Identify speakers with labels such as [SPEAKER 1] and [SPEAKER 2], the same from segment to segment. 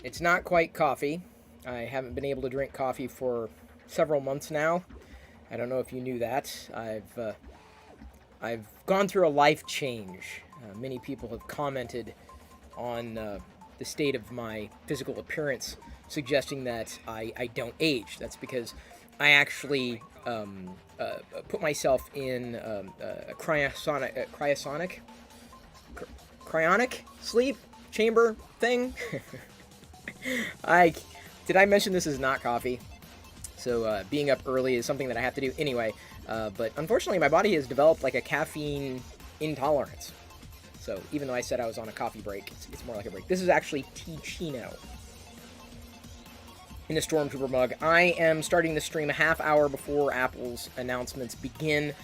[SPEAKER 1] It's not quite coffee. I haven't been able to drink coffee for several months now. I don't know if you knew that. I've gone through a life change. Many people have commented on the state of my physical appearance, suggesting that I don't age. That's because I actually put myself in a cryonic sleep chamber thing. I did I mention this is not coffee? So being up early is something that I have to do anyway. But unfortunately, my body has developed like a caffeine intolerance. So even though I said I was on a coffee break, it's more like a break. This is actually Ticino in a Stormtrooper mug. I am starting the stream a half hour before Apple's announcements begin.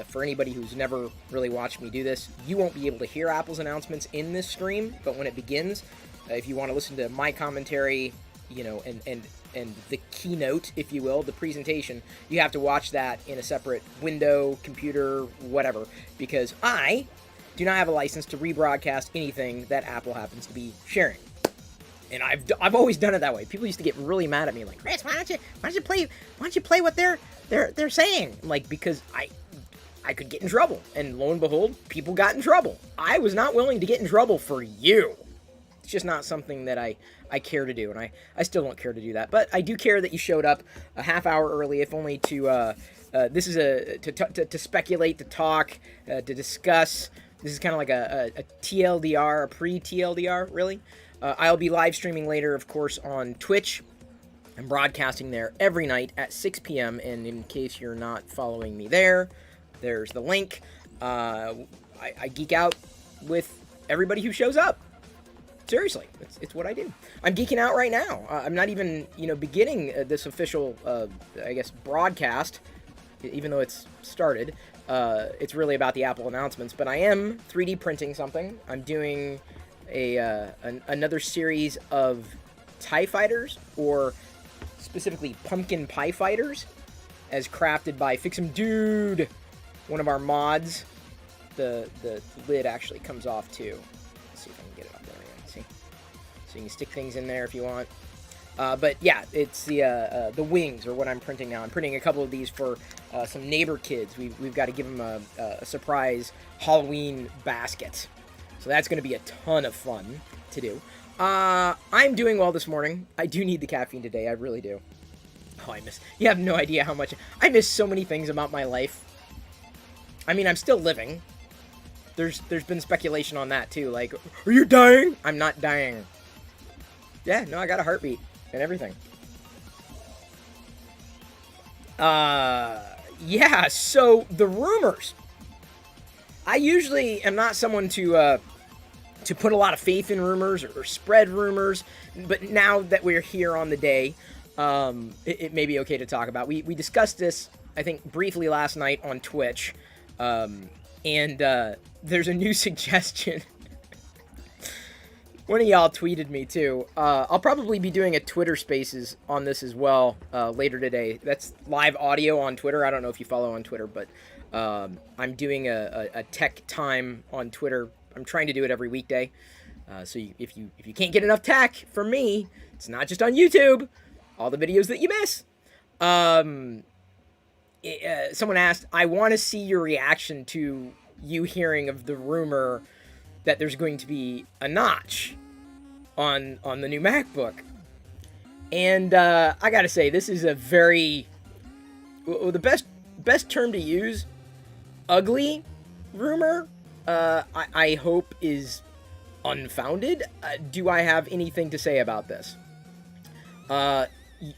[SPEAKER 1] For anybody who's never really watched me do this, you won't be able to hear Apple's announcements in this stream, but when it begins, if you want to listen to my commentary, and the keynote, if you will, the presentation, you have to watch that in a separate window, computer, whatever, because I do not have a license to rebroadcast anything that Apple happens to be sharing. And I've always done it that way. People used to get really mad at me, like, Chris, why don't you play what they're saying? Like, because I could get in trouble, and lo and behold, people got in trouble. I was not willing to get in trouble for you. It's just not something that I care to do, and I still don't care to do that. But I do care that you showed up a half hour early, if only to this is to speculate, to talk, to discuss. This is kind of like a TLDR, a pre-TLDR, really. I'll be live streaming later, of course, on Twitch. I'm broadcasting there every night at 6 p.m., and in case you're not following me there, there's the link. I geek out with everybody who shows up. Seriously, it's what I do. I'm geeking out right now. I'm not even, beginning this official, broadcast, even though it's started. It's really about the Apple announcements, but I am 3D printing something. I'm doing another series of TIE fighters, or specifically pumpkin pie fighters, as crafted by Fix'em Dude, one of our mods. The lid actually comes off too. Let's see if I can get it up there again. See, so you can stick things in there if you want. But yeah, it's the wings are what I'm printing now. I'm printing a couple of these for some neighbor kids. We've got to give them a surprise Halloween basket. So that's going to be a ton of fun to do. I'm doing well this morning. I do need the caffeine today. I really do. Oh, you have no idea how much. I miss so many things about my life. I mean, I'm still living. There's been speculation on that too. Like, are you dying? I'm not dying. Yeah, no, I got a heartbeat and everything. Yeah, so the rumors. I usually am not someone to put a lot of faith in rumors or spread rumors, but now that we're here on the day, it may be okay to talk about. We discussed this, I think, briefly last night on Twitch, and there's a new suggestion. One of y'all tweeted me too. I'll probably be doing a Twitter Spaces on this as well later today. That's live audio on Twitter. I don't know if you follow on Twitter, but I'm doing a tech time on Twitter. I'm trying to do it every weekday. So if you can't get enough tech from me, it's not just on YouTube. All the videos that you miss. Someone asked, I want to see your reaction to you hearing of the rumor that there's going to be a notch on the new MacBook. And I gotta say, this is a very, the best term to use, ugly rumor, I hope is unfounded. Do I have anything to say about this?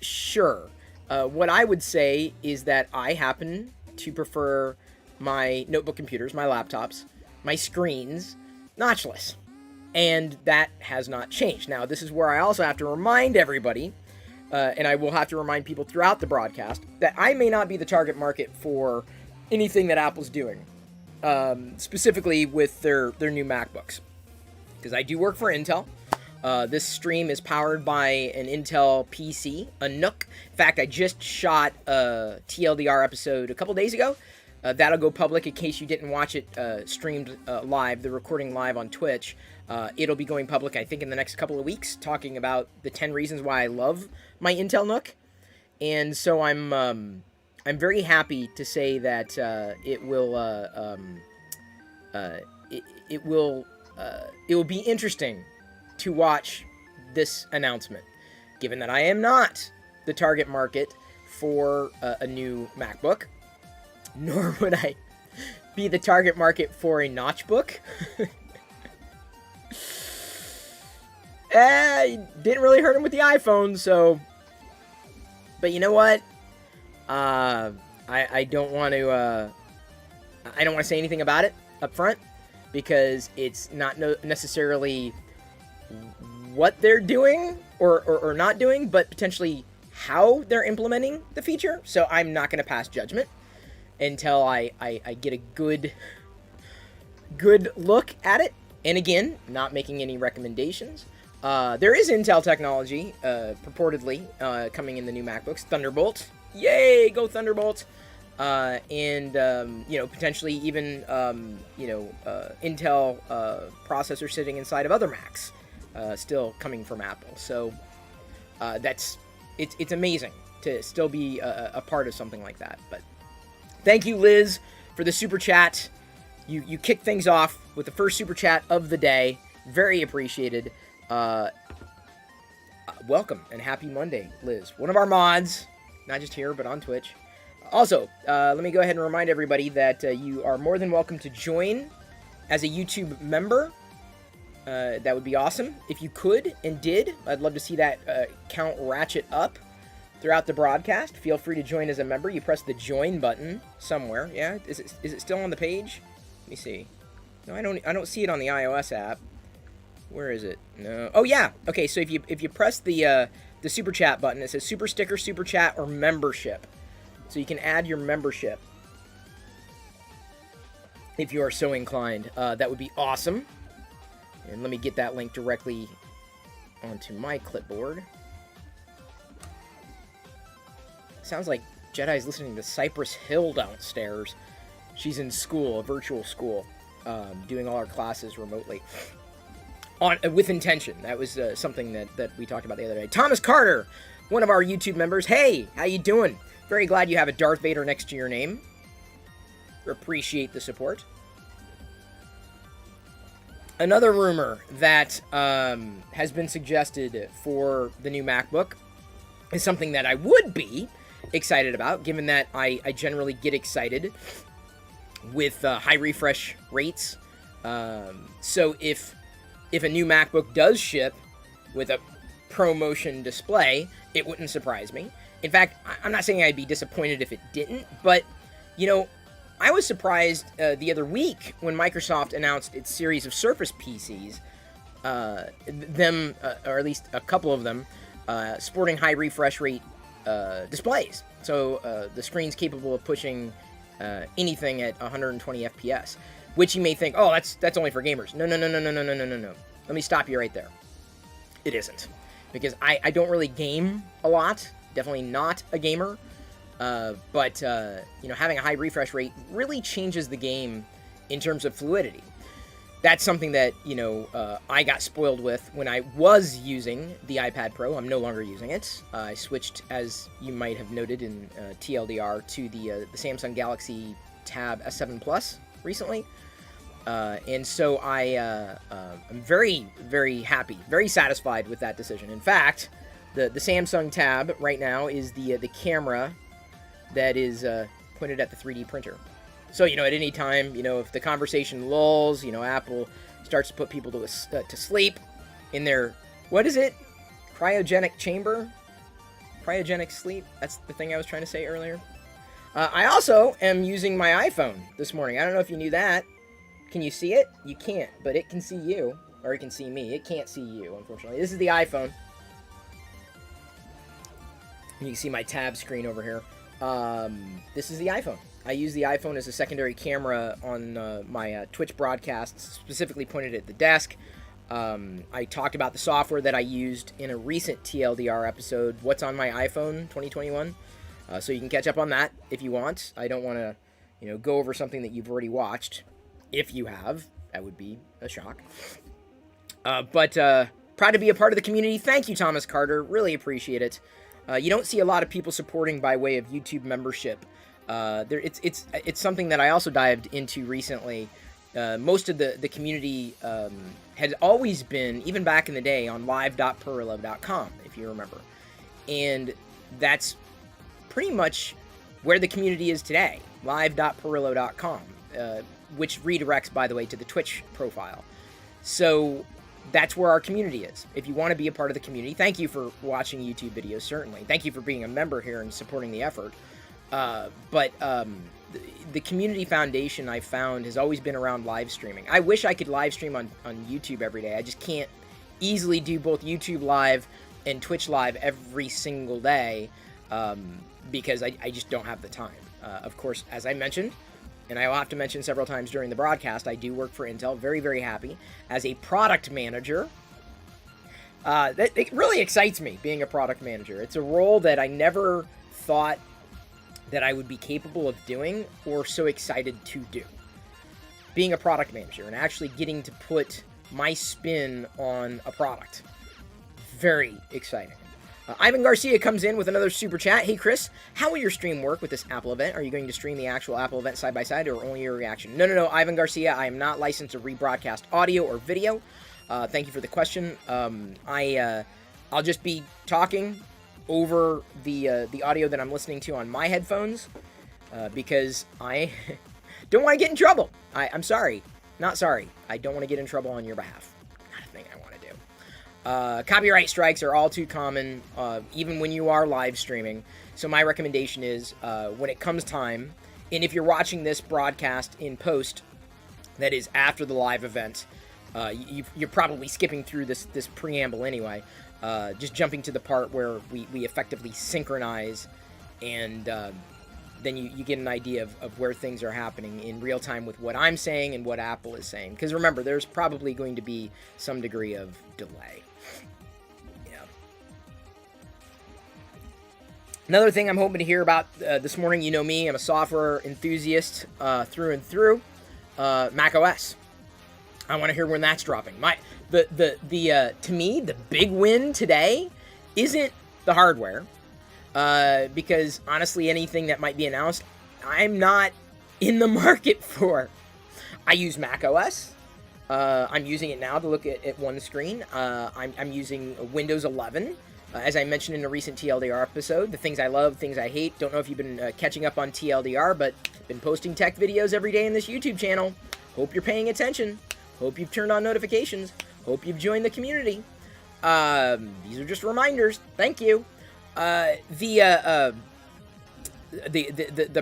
[SPEAKER 1] Sure. What I would say is that I happen to prefer my notebook computers, my laptops, my screens, notchless. And that has not changed. Now, this is where I also have to remind everybody, and I will have to remind people throughout the broadcast, that I may not be the target market for anything that Apple's doing, specifically with their new MacBooks. Because I do work for Intel. This stream is powered by an Intel PC, a Nook. In fact, I just shot a TLDR episode a couple days ago. That'll go public in case you didn't watch it streamed live, the recording live on Twitch. It'll be going public, I think, in the next couple of weeks, talking about the 10 reasons why I love my Intel Nook. And so I'm very happy to say that it will be interesting to watch this announcement, given that I am not the target market for a new MacBook, nor would I be the target market for a notchbook. Didn't really hurt him with the iPhone, so. But you know what? I don't want to. I don't want to say anything about it up front, because it's not necessarily what they're doing or not doing, but potentially how they're implementing the feature. So I'm not going to pass judgment until I get a good look at it. And again, not making any recommendations. There is Intel technology, purportedly, coming in the new MacBooks. Thunderbolt. Yay, go Thunderbolt. And potentially even, Intel processor sitting inside of other Macs, still coming from Apple. So it's amazing to still be a part of something like that. But thank you, Liz, for the super chat. You kicked things off with the first super chat of the day. Very appreciated. Welcome and happy Monday, Liz. One of our mods, not just here, but on Twitch. Also, let me go ahead and remind everybody that you are more than welcome to join as a YouTube member. That would be awesome. If you could and did, I'd love to see that count ratchet up throughout the broadcast. Feel free to join as a member. You press the join button somewhere. Yeah, is it still on the page? Let me see. No, I don't see it on the iOS app. Where is it? No. Oh yeah. Okay, so if you press the super chat button, it says super sticker, super chat, or membership. So you can add your membership if you are so inclined. That would be awesome. And let me get that link directly onto my clipboard. Sounds like Jedi's listening to Cypress Hill downstairs. She's in school, a virtual school, doing all our classes remotely. With intention. That was something that we talked about the other day. Thomas Carter, one of our YouTube members. Hey, how you doing? Very glad you have a Darth Vader next to your name. Appreciate the support. Another rumor that has been suggested for the new MacBook is something that I would be excited about, given that I generally get excited with high refresh rates. So if a new MacBook does ship with a ProMotion display, it wouldn't surprise me. In fact, I'm not saying I'd be disappointed if it didn't, but, I was surprised the other week when Microsoft announced its series of Surface PCs, or at least a couple of them, sporting high refresh rate displays. So the screen's capable of pushing anything at 120 FPS. Which you may think, oh, that's only for gamers. No. Let me stop you right there. It isn't. Because I don't really game a lot. Definitely not a gamer. But having a high refresh rate really changes the game in terms of fluidity. That's something that, I got spoiled with when I was using the iPad Pro. I'm no longer using it. I switched, as you might have noted in TLDR, to the Samsung Galaxy Tab S7 Plus recently. And so I'm very, very happy, very satisfied with that decision. In fact, the Samsung Tab right now is the camera that is pointed at the 3D printer. So, at any time, if the conversation lulls, Apple starts to put people to sleep in their, what is it? Cryogenic chamber? Cryogenic sleep? That's the thing I was trying to say earlier. I also am using my iPhone this morning. I don't know if you knew that. Can you see it? You can't, but it can see you. Or it can see me. It can't see you, unfortunately. This is the iPhone. You can see my tab screen over here. This is the iPhone. I use the iPhone as a secondary camera on my Twitch broadcasts, specifically pointed at the desk. I talked about the software that I used in a recent TLDR episode, What's on My iPhone 2021. So you can catch up on that if you want. I don't want to, go over something that you've already watched. If you have, that would be a shock. But proud to be a part of the community. Thank you, Thomas Carter. Really appreciate it. You don't see a lot of people supporting by way of YouTube membership. It's something that I also dived into recently. Most of the community had always been, even back in the day, on live.pirillo.com, if you remember. And that's pretty much where the community is today, live.pirillo.com, which redirects, by the way, to the Twitch profile. So that's where our community is. If you want to be a part of the community, thank you for watching YouTube videos, certainly. Thank you for being a member here and supporting the effort. But the community foundation I found has always been around live streaming. I wish I could live stream on YouTube every day. I just can't easily do both YouTube Live and Twitch Live every single day because I just don't have the time. Of course, as I mentioned, and I will have to mention several times during the broadcast, I do work for Intel. Very, very happy as a product manager. It really excites me, being a product manager. It's a role that I never thought that I would be capable of doing or so excited to do. Being a product manager and actually getting to put my spin on a product. Very exciting. Ivan Garcia comes in with another super chat. Hey Chris, how will your stream work with this Apple event? Are you going to stream the actual Apple event side by side or only your reaction? No, Ivan Garcia, I am not licensed to rebroadcast audio or video. Thank you for the question. I'll just be talking over the audio that I'm listening to on my headphones because I don't want to get in trouble. I'm sorry. Not sorry. I don't want to get in trouble on your behalf. Not a thing I want to do. Copyright strikes are all too common, even when you are live streaming. So my recommendation is when it comes time, and if you're watching this broadcast in post, that is after the live event, you're probably skipping through this preamble anyway. Just jumping to the part where we effectively synchronize, and then you get an idea of where things are happening in real time with what I'm saying and what Apple is saying. Because remember, there's probably going to be some degree of delay. Yeah. Another thing I'm hoping to hear about this morning, you know me, I'm a software enthusiast through and through. Mac OS. I want to hear when that's dropping. To me, the big win today isn't the hardware, because honestly, anything that might be announced, I'm not in the market for. I use Mac OS. I'm using it now to look at one screen. I'm using Windows 11. As I mentioned in a recent TLDR episode, the things I love, things I hate. Don't know if you've been catching up on TLDR, but been posting tech videos every day in this YouTube channel. Hope you're paying attention. Hope you've turned on notifications. Hope you've joined the community. These are just reminders. Thank you. The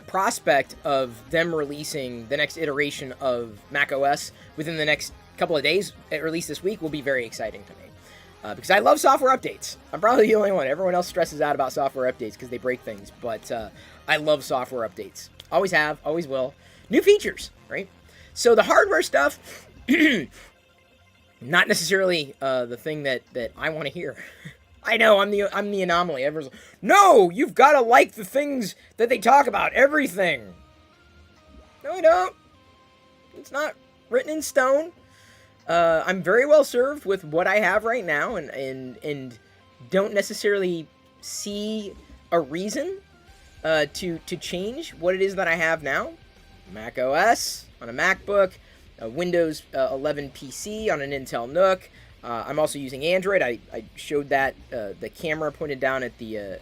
[SPEAKER 1] prospect of them releasing the next iteration of macOS within the next couple of days, at least this week, will be very exciting to me. Because I love software updates. I'm probably the only one. Everyone else stresses out about software updates because they break things. But I love software updates. Always have, always will. New features, right? So the hardware stuff, not necessarily the thing that I want to hear. I know, I'm the anomaly. Everyone's like, no, you've got to like the things that they talk about, everything. No, I don't. It's not written in stone. I'm very well served with what I have right now, and don't necessarily see a reason to change what it is that I have now. Mac OS on a MacBook, a Windows 11 PC on an Intel NUC. I'm also using Android. I showed that the camera pointed down at the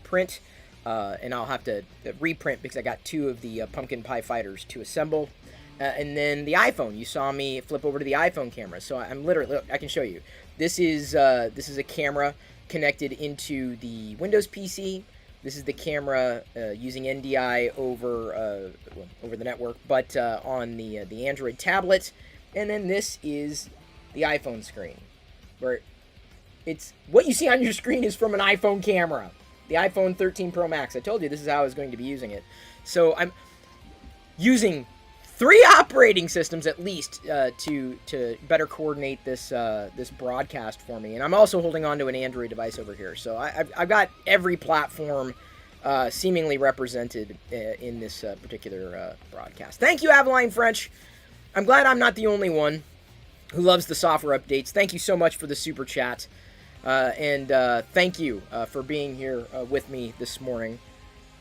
[SPEAKER 1] print, and I'll have to reprint because I got two of the Pumpkin Pie Fighters to assemble. And then the iPhone. You saw me flip over to the iPhone camera. So I'm literally, look, I can show you. This is a camera connected into the Windows PC. This is the camera using NDI over the network, but on the Android tablet. And then this is the iPhone screen, where it's what you see on your screen is from an iPhone camera, the iPhone 13 Pro Max. I told you this is how I was going to be using it. So I'm using 3 operating systems at least to better coordinate this broadcast for me, and I'm also holding on to an Android device over here. So I've got every platform seemingly represented in this particular broadcast. Thank you, Aveline French. I'm glad I'm not the only one who loves the software updates. Thank you so much for the super chat. And thank you for being here with me this morning.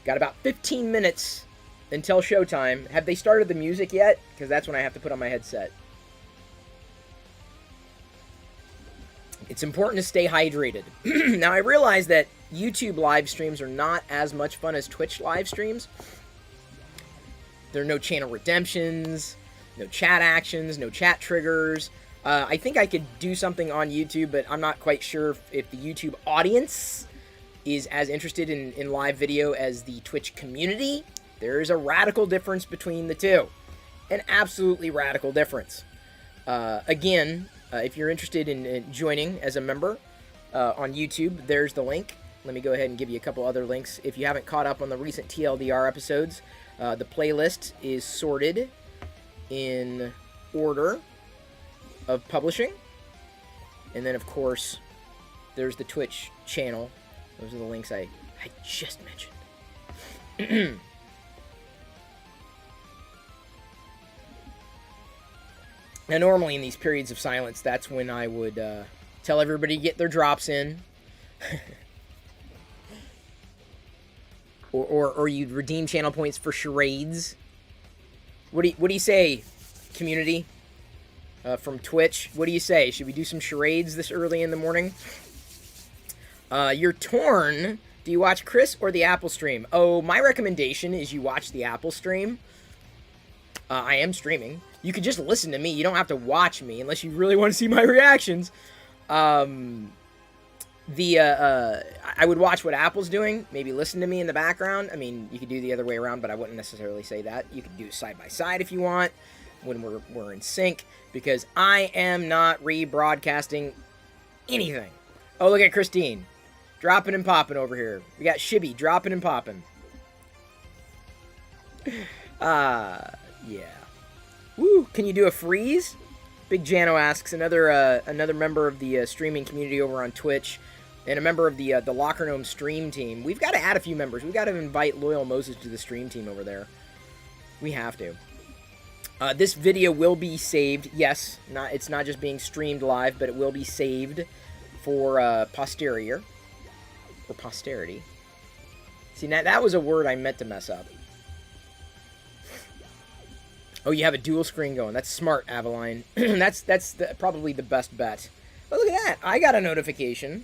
[SPEAKER 1] Got about 15 minutes until showtime. Have they started the music yet? Because that's when I have to put on my headset. It's important to stay hydrated. Now, I realize that YouTube live streams are not as much fun as Twitch live streams. There are no channel redemptions, no chat actions, no chat triggers. I think I could do something on YouTube, but I'm not quite sure if the YouTube audience is as interested in live video as the Twitch community. There is a radical difference between the two. An absolutely radical difference. Again, if you're interested in joining as a member on YouTube, there's the link. Let me go ahead and give you a couple other links. If you haven't caught up on the recent TLDR episodes, the playlist is sorted in order of publishing. And then, of course, there's the Twitch channel. Those are the links I just mentioned. Now, normally in these periods of silence, that's when I would tell everybody to get their drops in. or you'd redeem channel points for charades. What do you say, community? From Twitch, what do you say? Should we do some charades this early in the morning? You're torn. Do you watch Chris or the Apple stream? Oh, my recommendation is you watch the Apple stream. I am streaming. You could just listen to me. You don't have to watch me unless you really want to see my reactions. I would watch what Apple's doing. Maybe listen to me in the background. I mean, you could do the other way around, but I wouldn't necessarily say that. You could do side by side if you want, when we're in sync, because I am not rebroadcasting anything. Oh, look at Christine. Dropping and popping over here. We got Shibby dropping and popping. Yeah. Woo, can you do a freeze? Big Jano asks, another member of the streaming community over on Twitch, and a member of the Locker Gnome stream team. We've got to add a few members. We've got to invite Loyal Moses to the stream team over there. We have to. This video will be saved. Yes, it's not just being streamed live, but it will be saved for posterior. Or posterity. See, now that was a word I meant to mess up. Oh, you have a dual screen going. That's smart, Aveline. that's probably the best bet. Oh, look at that. I got a notification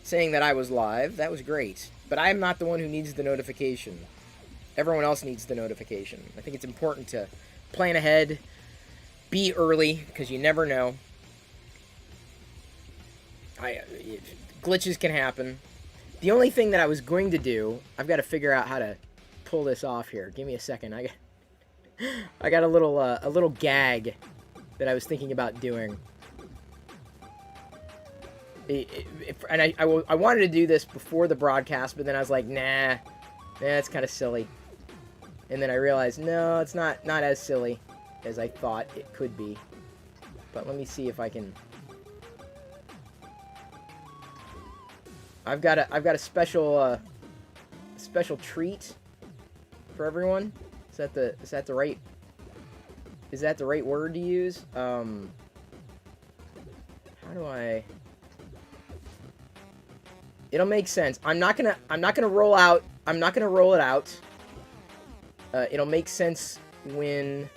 [SPEAKER 1] saying that I was live. That was great. But I am not the one who needs the notification. Everyone else needs the notification. I think it's important to plan ahead, be early, because you never know. Glitches can happen. The only thing that I was going to do, I've got to figure out how to pull this off here. Give me a second. I got a little gag that I was thinking about doing. And I wanted to do this before the broadcast, but then I was like, nah, it's kind of silly. And then I realized, no, it's not as silly as I thought it could be. But let me see if I can. I've got a special treat for everyone. Is that the right word to use? How do I? It'll make sense. I'm not gonna roll out. I'm not gonna roll it out. It'll make sense when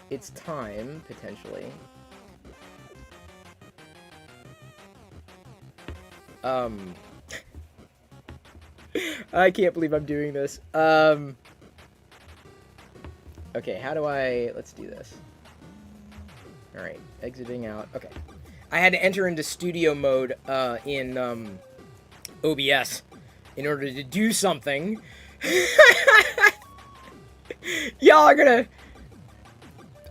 [SPEAKER 1] it's time, potentially. I can't believe I'm doing this. Okay, how do I... Let's do this. Alright, exiting out. Okay. I had to enter into studio mode in OBS in order to do something. Y'all are gonna...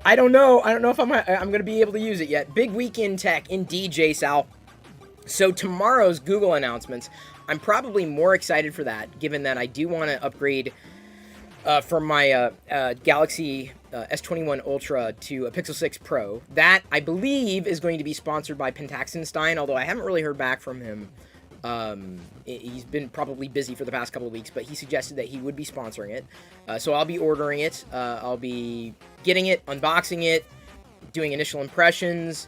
[SPEAKER 1] I don't know if I'm gonna be able to use it yet. Big week in tech, indeed, J-Sal. So tomorrow's Google announcements, I'm probably more excited for that, given that I do want to upgrade from my Galaxy S21 Ultra to a Pixel 6 Pro. That, I believe, is going to be sponsored by Pentaxenstein, although I haven't really heard back from him. He's been probably busy for the past couple of weeks, but he suggested that he would be sponsoring it. So I'll be ordering it. I'll be getting it, unboxing it, doing initial impressions,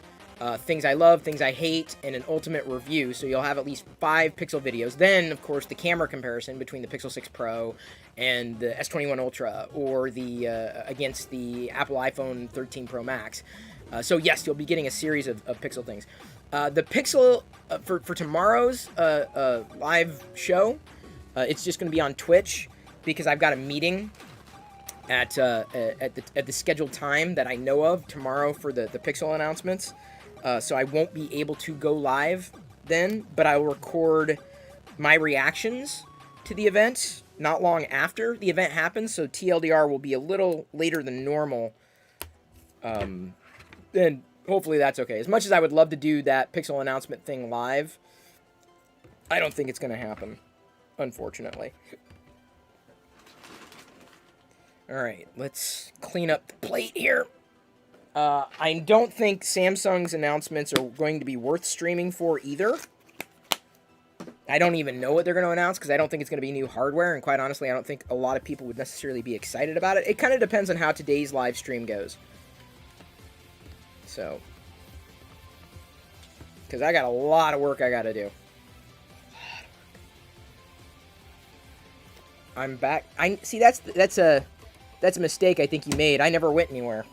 [SPEAKER 1] things I love, things I hate, and an ultimate review. So you'll have at least 5 Pixel videos. Then, of course, the camera comparison between the Pixel 6 Pro and the S21 Ultra, or the against the Apple iPhone 13 Pro Max. So yes, you'll be getting a series of Pixel things. The Pixel for tomorrow's live show, it's just going to be on Twitch because I've got a meeting at the scheduled time that I know of tomorrow for the Pixel announcements. So I won't be able to go live then, but I will record my reactions to the event not long after the event happens, so TLDR will be a little later than normal. And hopefully that's okay. As much as I would love to do that Pixel announcement thing live, I don't think it's going to happen, unfortunately. Alright, let's clean up the plate here. I don't think Samsung's announcements are going to be worth streaming for either. I don't even know what they're going to announce because I don't think it's going to be new hardware, and quite honestly, I don't think a lot of people would necessarily be excited about it. It kind of depends on how today's live stream goes. So, because I got a lot of work I got to do. I'm back. See, that's a mistake I think you made. I never went anywhere.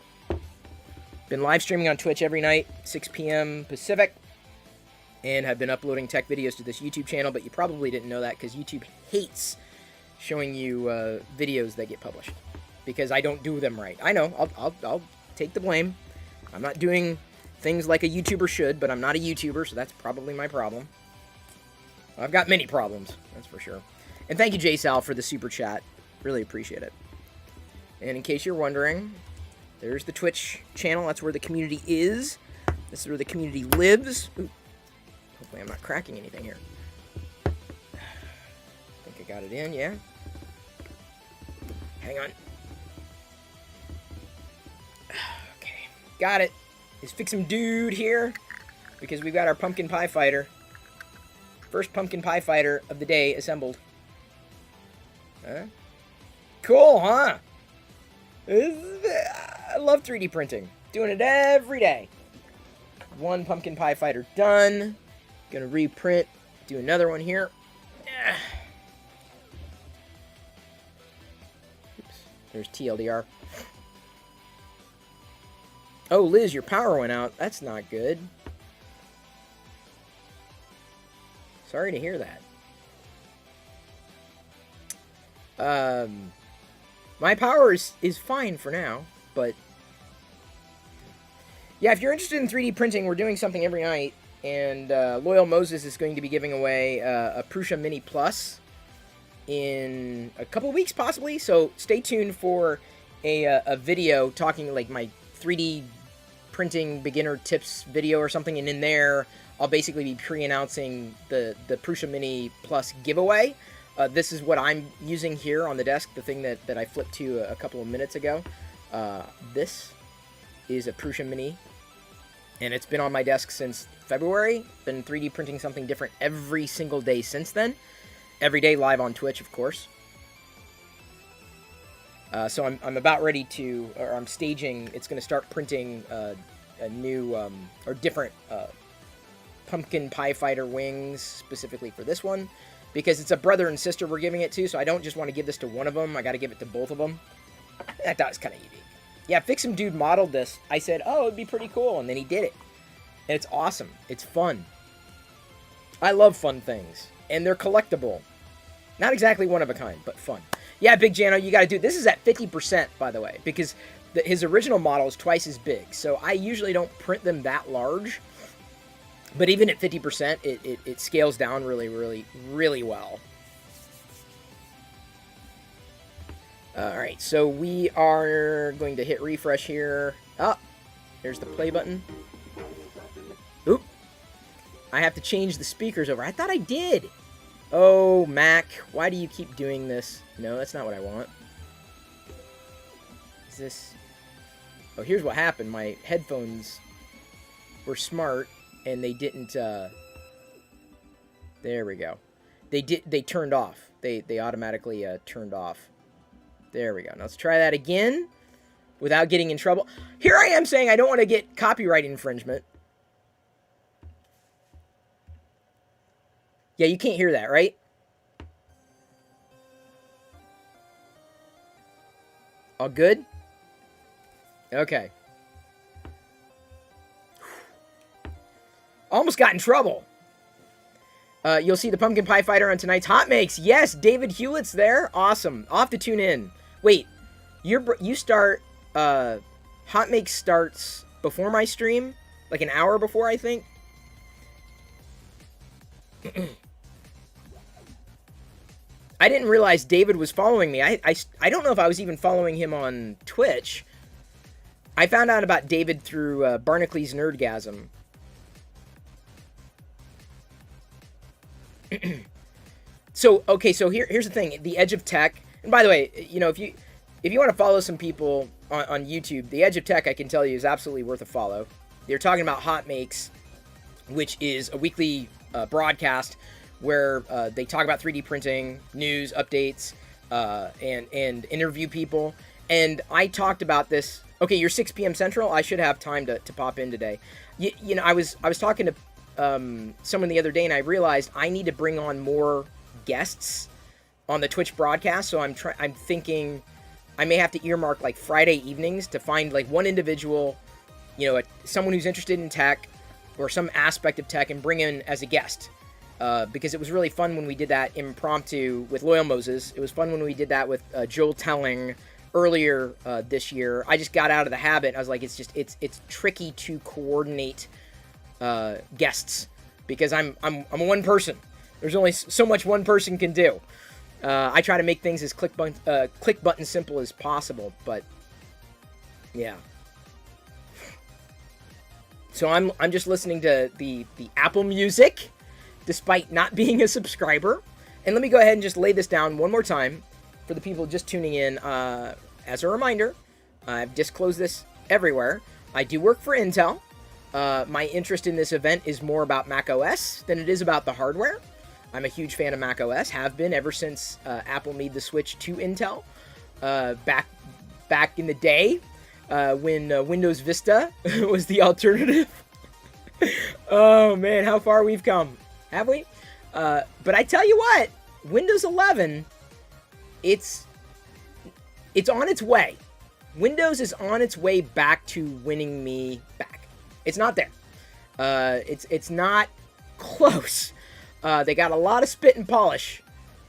[SPEAKER 1] Been live streaming on Twitch every night, 6 p.m. Pacific, and have been uploading tech videos to this YouTube channel, but you probably didn't know that because YouTube hates showing you videos that get published because I don't do them right. I know, I'll take the blame. I'm not doing things like a YouTuber should, but I'm not a YouTuber, so that's probably my problem. I've got many problems, that's for sure. And thank you, JSal, for the super chat. Really appreciate it. And in case you're wondering, there's the Twitch channel. That's where the community is. This is where the community lives. Ooh. Hopefully I'm not cracking anything here. I think I got it in, yeah. Hang on. Okay, got it. Let's fix some dude here because we've got our pumpkin pie fighter. First pumpkin pie fighter of the day assembled. Cool, huh? I love 3D printing. Doing it every day. One pumpkin pie fighter done. Gonna reprint. Do another one here. Oops. There's TLDR. Oh, Liz, your power went out. That's not good. Sorry to hear that. My power is fine for now, but yeah, if you're interested in 3D printing, we're doing something every night, and Loyal Moses is going to be giving away a Prusa Mini Plus in a couple weeks, possibly, so stay tuned for a video talking, like, my 3D printing beginner tips video or something, and in there, I'll basically be pre-announcing the Prusa Mini Plus giveaway. This is what I'm using here on the desk, the thing that I flipped to a couple of minutes ago. This is a Prusa Mini, and it's been on my desk since February. Been 3D printing something different every single day since then. Every day live on Twitch, of course. So I'm about ready to, or I'm staging, it's going to start printing a new, or different pumpkin pie fighter wings, specifically for this one. Because it's a brother and sister we're giving it to, so I don't just want to give this to one of them. I got to give it to both of them. That was kind of unique. Yeah, Fix'em Dude modeled this. I said, oh, it'd be pretty cool, and then he did it. And it's awesome. It's fun. I love fun things. And they're collectible. Not exactly one of a kind, but fun. Yeah, Big Jano, you got to do... This is at 50%, by the way, because his original model is twice as big. So I usually don't print them that large. But even at 50%, it scales down really, really, really well. Alright, so we are going to hit refresh here. Ah, there's the play button. Oop. I have to change the speakers over. I thought I did. Oh, Mac, why do you keep doing this? No, that's not what I want. Is this... Oh, here's what happened. My headphones were smart. And they didn't, there we go. They turned off. They automatically turned off. There we go. Now let's try that again without getting in trouble. Here I am saying I don't want to get copyright infringement. Yeah, you can't hear that, right? All good? Okay. Almost got in trouble. You'll see the Pumpkin Pie Fighter on tonight's Hot Makes. Yes, David Hewlett's there. Awesome. I'll have to tune in. Wait, you start... Hot Makes starts before my stream? Like an hour before, I think? I didn't realize David was following me. I don't know if I was even following him on Twitch. I found out about David through Barnacle Nerdgasm. So here's the thing. The Edge of Tech. And by the way, you know, if you want to follow some people on YouTube, The Edge of Tech, I can tell you, is absolutely worth a follow. They're talking about Hot Makes, which is a weekly broadcast where they talk about 3D printing, news, updates, and interview people. And I talked about this. Okay, you're 6 p.m. Central. I should have time to pop in today. You know, I was talking to someone the other day, and I realized I need to bring on more guests on the Twitch broadcast. So I'm thinking I may have to earmark like Friday evenings to find like one individual, you know, someone who's interested in tech or some aspect of tech, and bring in as a guest. Because it was really fun when we did that impromptu with Loyal Moses. It was fun when we did that with Joel Telling earlier this year. I just got out of the habit. I was like, it's tricky to coordinate guests because I'm one person. There's only so much one person can do. I try to make things as click button simple as possible, but yeah. So I'm just listening to the Apple Music, despite not being a subscriber. And let me go ahead and just lay this down one more time for the people just tuning in. As a reminder, I've disclosed this everywhere. I do work for Intel. My interest in this event is more about macOS than it is about the hardware. I'm a huge fan of macOS, have been ever since Apple made the switch to Intel. Back in the day, when Windows Vista was the alternative. Oh man, how far we've come. Have we? But I tell you what, Windows 11, it's on its way. Windows is on its way back to winning me back. It's not there. It's not close. They got a lot of spit and polish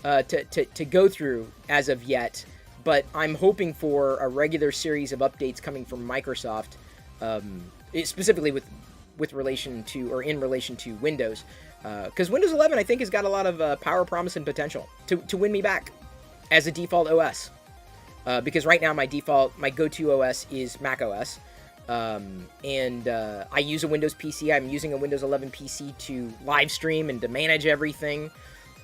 [SPEAKER 1] to go through as of yet, but I'm hoping for a regular series of updates coming from Microsoft, specifically with relation to, or in relation to Windows, because Windows 11 I think has got a lot of power, promise, and potential to win me back as a default OS. Because right now my go-to OS is Mac OS. And I use a Windows PC. I'm using a Windows 11 PC to live stream and to manage everything.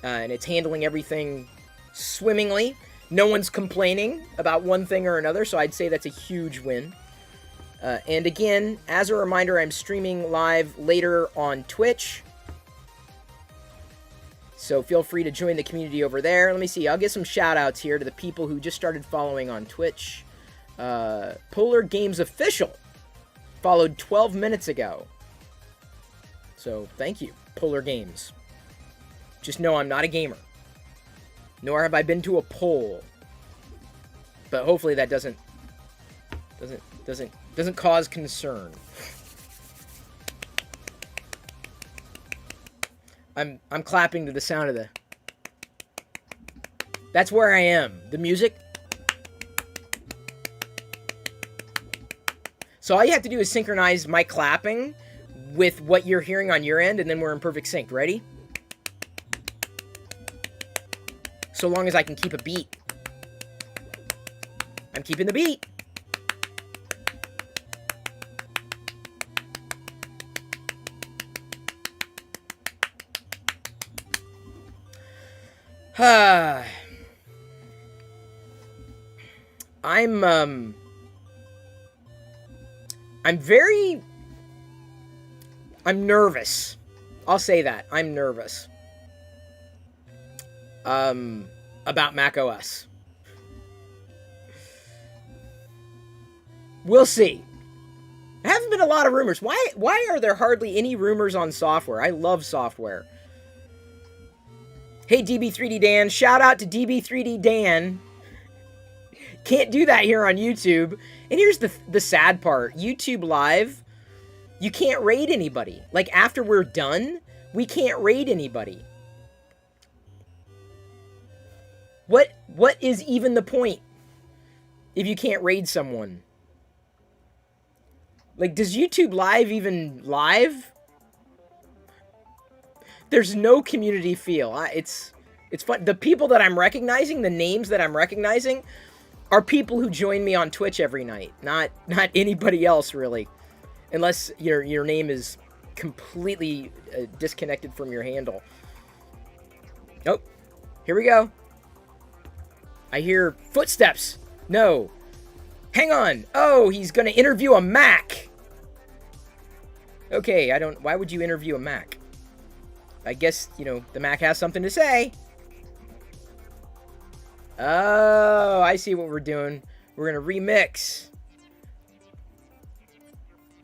[SPEAKER 1] And it's handling everything swimmingly. No one's complaining about one thing or another, so I'd say that's a huge win. And again, as a reminder, I'm streaming live later on Twitch. So feel free to join the community over there. Let me see. I'll get some shout-outs here to the people who just started following on Twitch. Polar Games Official followed 12 minutes ago. So thank you, Polar Games. Just know I'm not a gamer. Nor have I been to a poll. But hopefully that doesn't cause concern. I'm clapping to the sound of the... That's where I am. The music. So all you have to do is synchronize my clapping with what you're hearing on your end, and then we're in perfect sync. Ready? So long as I can keep a beat. I'm keeping the beat. I'm nervous. I'll say that. I'm nervous. About macOS. We'll see. There haven't been a lot of rumors. Why are there hardly any rumors on software? I love software. Hey, DB3D Dan. Shout out to DB3D Dan. Can't do that here on YouTube. And here's the sad part. YouTube Live, you can't raid anybody. Like, after we're done, we can't raid anybody. What is even the point if you can't raid someone? Like, does YouTube Live even live? There's no community feel. It's fun. The people that I'm recognizing, the names that I'm recognizing, are people who join me on Twitch every night. Not anybody else, really. Unless your name is completely disconnected from your handle. Oh, here we go. I hear footsteps. No. Hang on. Oh, he's going to interview a Mac. Okay, why would you interview a Mac? I guess, the Mac has something to say. Oh, I see what we're doing. We're going to remix.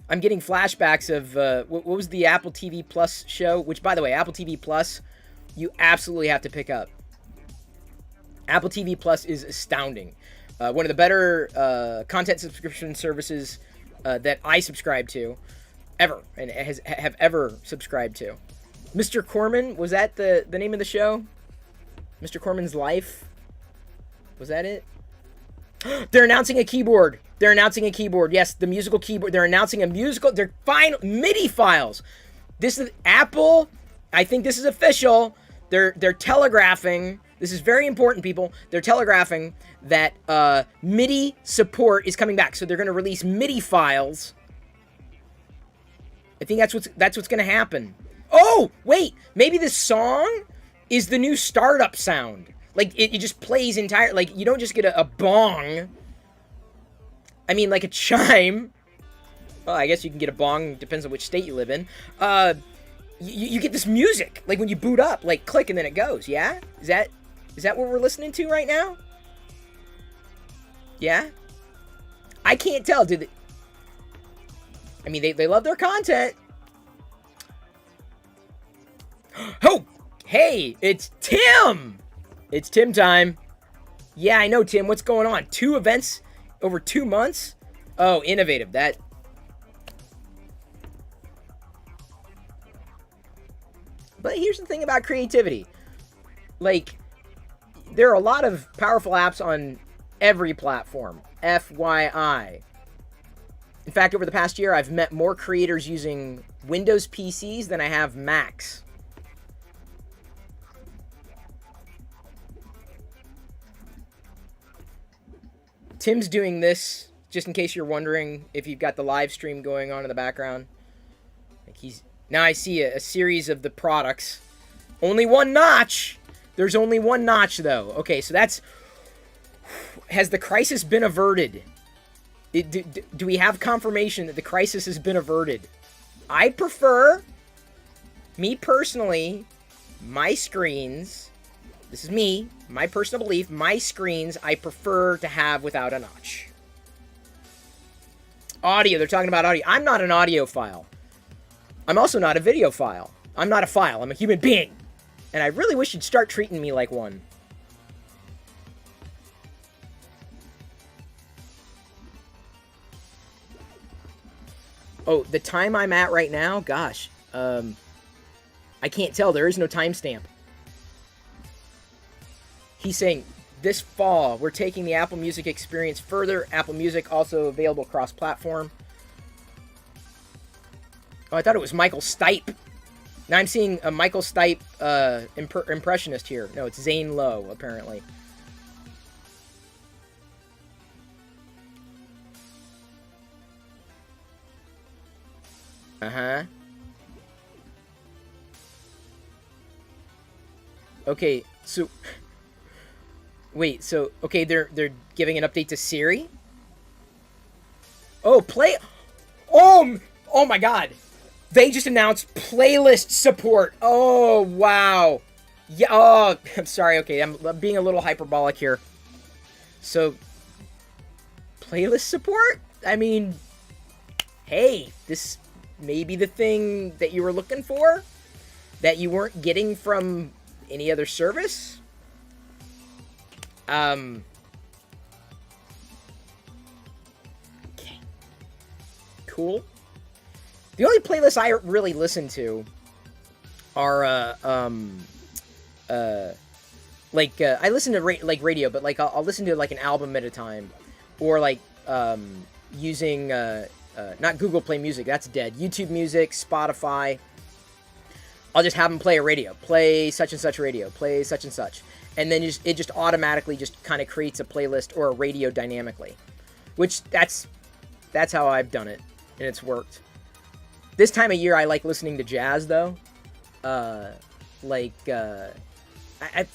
[SPEAKER 1] I'm getting flashbacks of, what was the Apple TV Plus show? Which, by the way, Apple TV Plus, you absolutely have to pick up. Apple TV Plus is astounding. One of the better content subscription services that I subscribe to ever, and have ever subscribed to. Mr. Corman, was that the name of the show? Mr. Corman's Life? Was that it? They're announcing a keyboard. They're announcing a keyboard. Yes, the musical keyboard. They're announcing a musical. They're final MIDI files. This is Apple. I think this is official. They're telegraphing. This is very important, people. They're telegraphing that MIDI support is coming back. So they're going to release MIDI files. I think that's what's going to happen. Oh, wait. Maybe this song is the new startup sound. Like, it just plays entire... Like, you don't just get a bong. I mean, like a chime. Well, I guess you can get a bong. Depends on which state you live in. You get this music. Like, when you boot up. Like, click and then it goes. Yeah? Is that what we're listening to right now? Yeah? I can't tell. Did they... I mean, they love their content. Oh! Hey! It's Tim! It's Tim time. Yeah, I know, Tim. What's going on? 2 events over 2 months? Oh, innovative. That... But here's the thing about creativity. Like... There are a lot of powerful apps on every platform. FYI. In fact, over the past year, I've met more creators using Windows PCs than I have Macs. Tim's doing this, just in case you're wondering if you've got the live stream going on in the background. Like now I see a series of the products. Only one notch! There's only one notch, though. Okay, so that's... Has the crisis been averted? Do we have confirmation that the crisis has been averted? I prefer, me personally, my screens... This is me, my personal belief, my screens I prefer to have without a notch. Audio, they're talking about audio. I'm not an audio file. I'm also not a video file. I'm not a file, I'm a human being. And I really wish you'd start treating me like one. Oh, the time I'm at right now? Gosh. I can't tell. There is no timestamp. He's saying, this fall, we're taking the Apple Music experience further. Apple Music also available cross-platform. Oh, I thought it was Michael Stipe. Now I'm seeing a Michael Stipe impressionist here. No, it's Zane Lowe, apparently. Uh-huh. Okay, so... Wait, so... Okay, they're giving an update to Siri? Oh, play... Oh my god! They just announced playlist support! Oh, wow! Yeah, oh, I'm sorry, okay, I'm being a little hyperbolic here. So... Playlist support? I mean... Hey, this may be the thing that you were looking for? That you weren't getting from any other service. Okay. Cool. The only playlists I really listen to are I listen to radio, but like I'll listen to like an album at a time, or like using not Google Play Music, that's dead. YouTube Music, Spotify. I'll just have them play a radio, play such and such radio, play such and such, and then it just automatically just kind of creates a playlist or a radio dynamically, which that's how I've done it, and it's worked. This time of year, I like listening to jazz though. For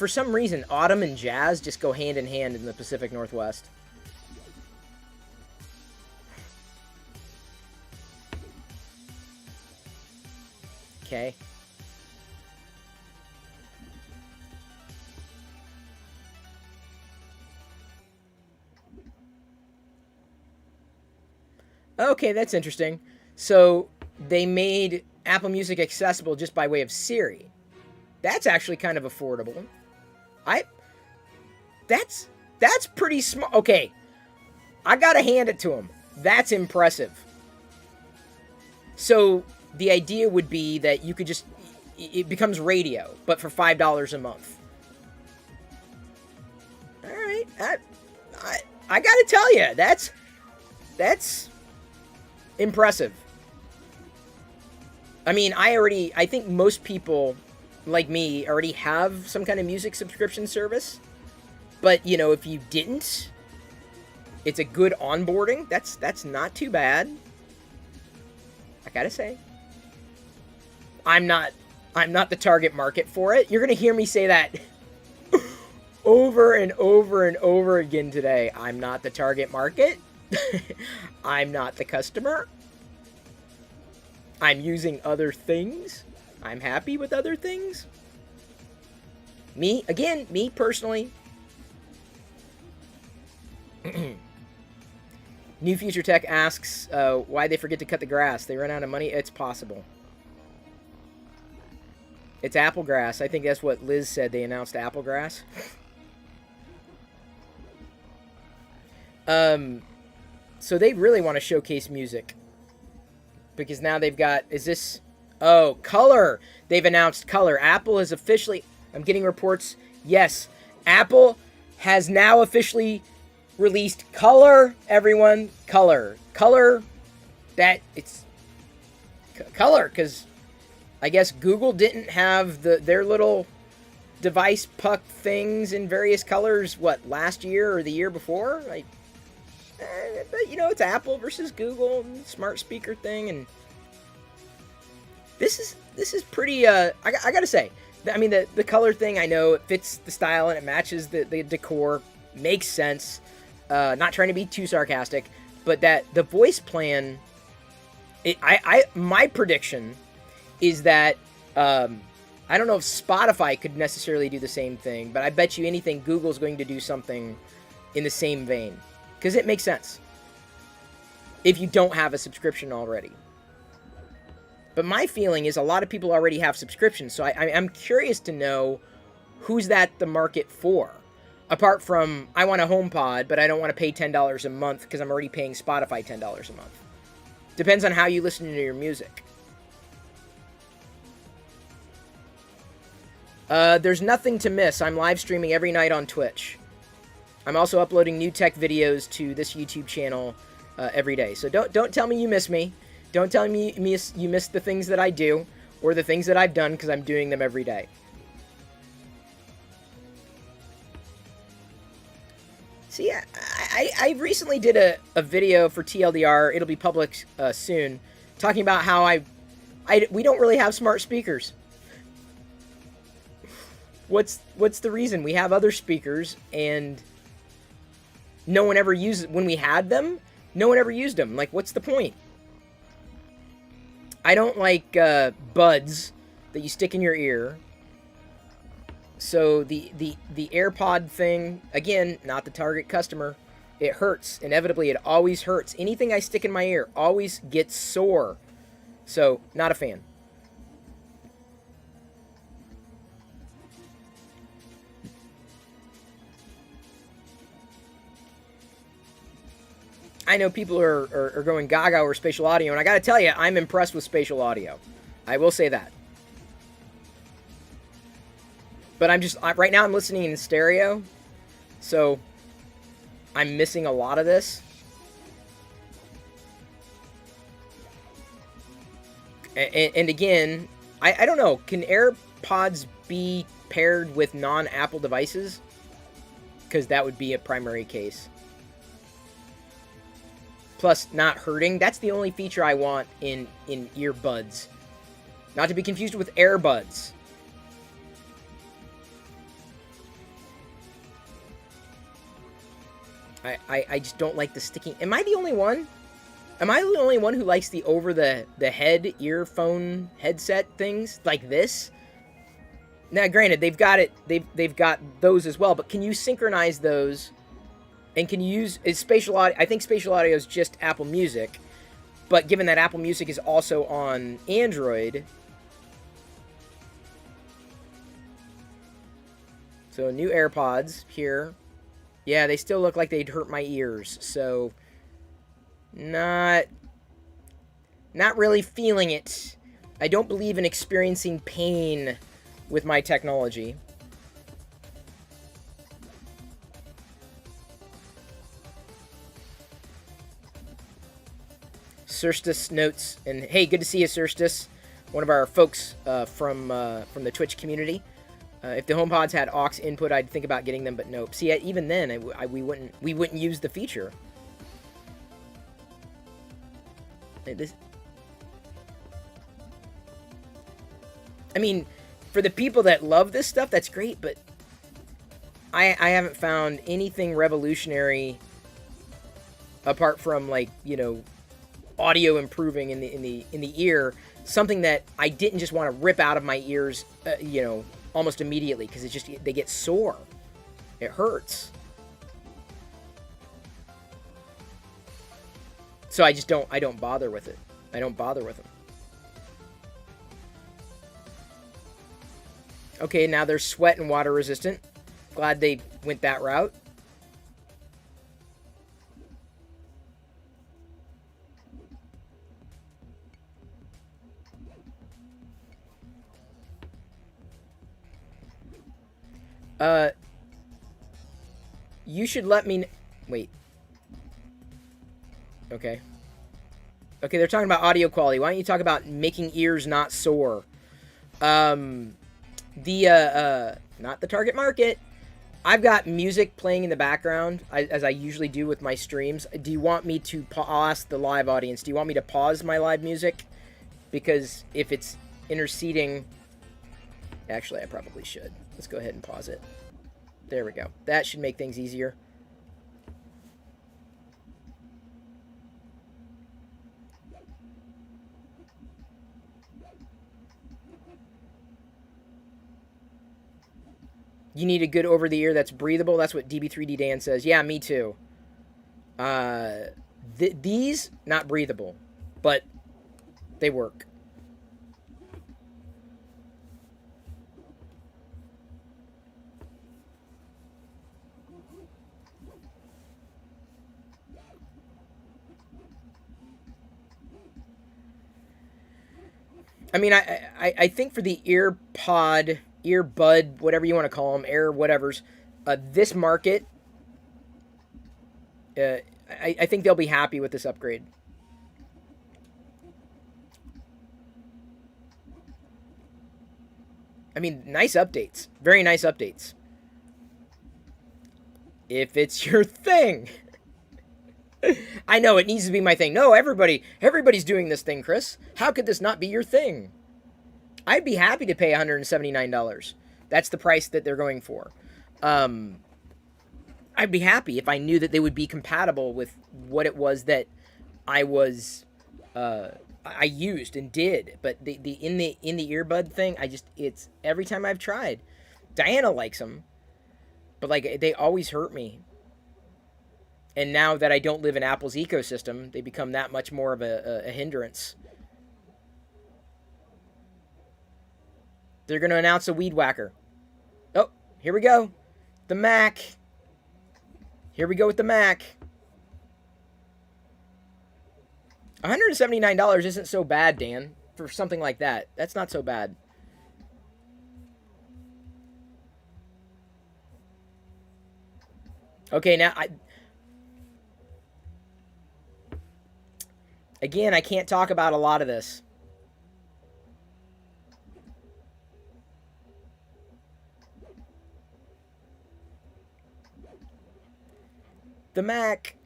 [SPEAKER 1] some reason, autumn and jazz just go hand in hand in the Pacific Northwest. Okay. Okay, that's interesting. So they made Apple Music accessible just by way of Siri. That's actually kind of affordable. That's pretty smart. Okay, I gotta hand it to them. That's impressive. So the idea would be that you could just, it becomes radio, but for $5 a month. All right, I gotta tell you, that's impressive. I mean, I think most people like me already have some kind of music subscription service, but you know, if you didn't, it's a good onboarding. That's not too bad. I gotta say, I'm not the target market for it. You're gonna hear me say that over and over and over again today. I'm not the target market. I'm not the customer. I'm using other things. I'm happy with other things. Me personally. New Future Tech asks why they forget to cut the grass. They run out of money. It's possible. It's apple grass. I think that's what Liz said. They announced apple grass. So they really want to showcase music. Because now they've got, color. They've announced color. Apple has officially, I'm getting reports, yes, Apple has now officially released color, everyone. Color. Color, it's color, because I guess Google didn't have their little device puck things in various colors, last year or the year before? But, you know, it's Apple versus Google and smart speaker thing, and this is pretty, I gotta say, I mean, the color thing, I know it fits the style and it matches the decor, makes sense, not trying to be too sarcastic, but that the voice plan, my prediction is that, I don't know if Spotify could necessarily do the same thing, but I bet you anything Google's going to do something in the same vein. Because it makes sense. If you don't have a subscription already. But my feeling is a lot of people already have subscriptions. So I'm curious to know who's that the market for. Apart from, I want a HomePod, but I don't want to pay $10 a month because I'm already paying Spotify $10 a month. Depends on how you listen to your music. There's nothing to miss. I'm live streaming every night on Twitch. I'm also uploading new tech videos to this YouTube channel every day. So don't tell me you miss me. Don't tell me you miss the things that I do or the things that I've done, because I'm doing them every day. See, I recently did a video for TLDR. It'll be public soon, talking about how we don't really have smart speakers. What's the reason? We have other speakers, and no one ever used, when we had them, no one ever used them. Like, what's the point? I don't like buds that you stick in your ear. So the AirPod thing, again, not the target customer. It hurts. Inevitably, it always hurts. Anything I stick in my ear always gets sore. So, not a fan. I know people are going gaga over spatial audio, and I gotta tell you, I'm impressed with spatial audio. I will say that. But right now I'm listening in stereo, so I'm missing a lot of this. And again, I don't know, can AirPods be paired with non-Apple devices? Because that would be a primary case. Plus, not hurting. That's the only feature I want in earbuds. Not to be confused with AirBuds. I just don't like the sticking. Am I the only one? Am I the only one who likes the over-the-head earphone headset things like this? Now, granted, they've got those as well, but can you synchronize those? And can you use spatial audio? I think spatial audio is just Apple Music, but given that Apple Music is also on Android, so new AirPods here. Yeah, they still look like they'd hurt my ears, so not really feeling it. I don't believe in experiencing pain with my technology. Cerstus notes, and hey, good to see you, Cerstus, one of our folks from the Twitch community. If the HomePods had aux input, I'd think about getting them, but nope. See, even then, we wouldn't use the feature. I mean, for the people that love this stuff, that's great, but I haven't found anything revolutionary apart from, like, you know, audio improving in the ear. Something that I didn't just want to rip out of my ears, you know, almost immediately, because they get sore. It hurts. So I don't bother with it. I don't bother with them. Okay, now they're sweat and water resistant. Glad they went that route. You should let me... Wait. Okay. Okay, they're talking about audio quality. Why don't you talk about making ears not sore? Not the target market. I've got music playing in the background, as I usually do with my streams. Do you want me to... I'll ask the live audience. Do you want me to pause my live music? Because if it's interceding... Actually, I probably should. Let's go ahead and pause it. There we go. That should make things easier. You need a good over-the-ear that's breathable. That's what DB3D Dan says. Yeah, me too. These, not breathable, but they work. I mean, I think for the earbud, whatever you want to call them, air whatevers, this market, I think they'll be happy with this upgrade. I mean, nice updates. Very nice updates. If it's your thing. I know, it needs to be my thing. No, everybody's doing this thing, Chris. How could this not be your thing? I'd be happy to pay $179. That's the price that they're going for. I'd be happy if I knew that they would be compatible with what it was that I used and did. But in the earbud thing, it's every time I've tried. Diana likes them, but like they always hurt me. And now that I don't live in Apple's ecosystem, they become that much more of a hindrance. They're going to announce a weed whacker. Oh, here we go. The Mac. Here we go with the Mac. $179 isn't so bad, Dan, for something like that. That's not so bad. Okay, now again, I can't talk about a lot of this. The Mac.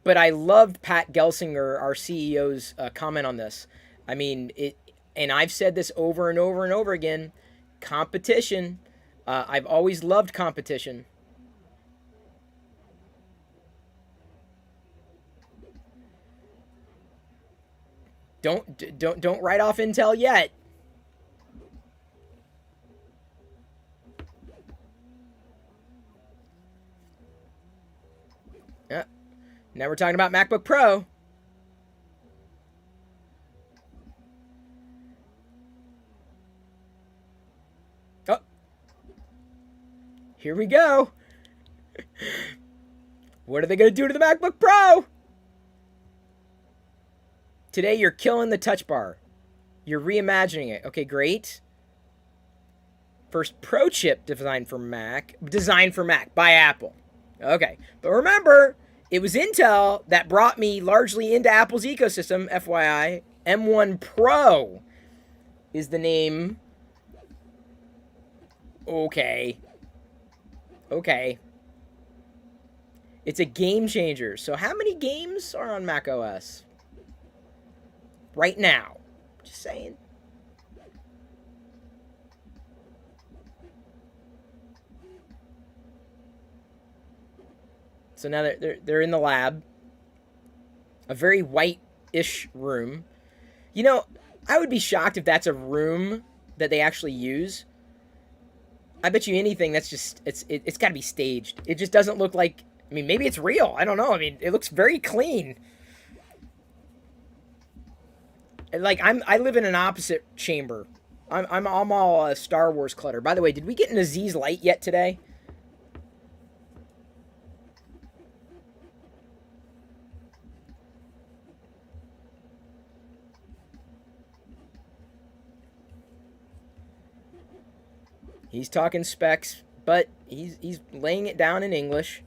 [SPEAKER 1] But I loved Pat Gelsinger, our CEO's comment on this. I mean, and I've said this over and over and over again. Competition. I've always loved competition. Don't write off Intel yet. Yeah. Now we're talking about MacBook Pro. Oh. Here we go. What are they going to do to the MacBook Pro? Today you're killing the touch bar. You're reimagining it. Okay, great. First Pro chip designed for Mac by Apple. Okay, but remember, it was Intel that brought me largely into Apple's ecosystem, FYI. M1 Pro is the name. Okay. Okay. It's a game changer. So how many games are on Mac OS? Right now. Just saying. So now they're in the lab. A very white-ish room. You know, I would be shocked if that's a room that they actually use. I bet you anything that's just it's got to be staged. It just doesn't look like. I mean, maybe it's real. I don't know. I mean, it looks very clean. Like I live in an opposite chamber. I'm all Star Wars clutter. By the way, did we get an Aziz light yet today? He's talking specs, but he's laying it down in English.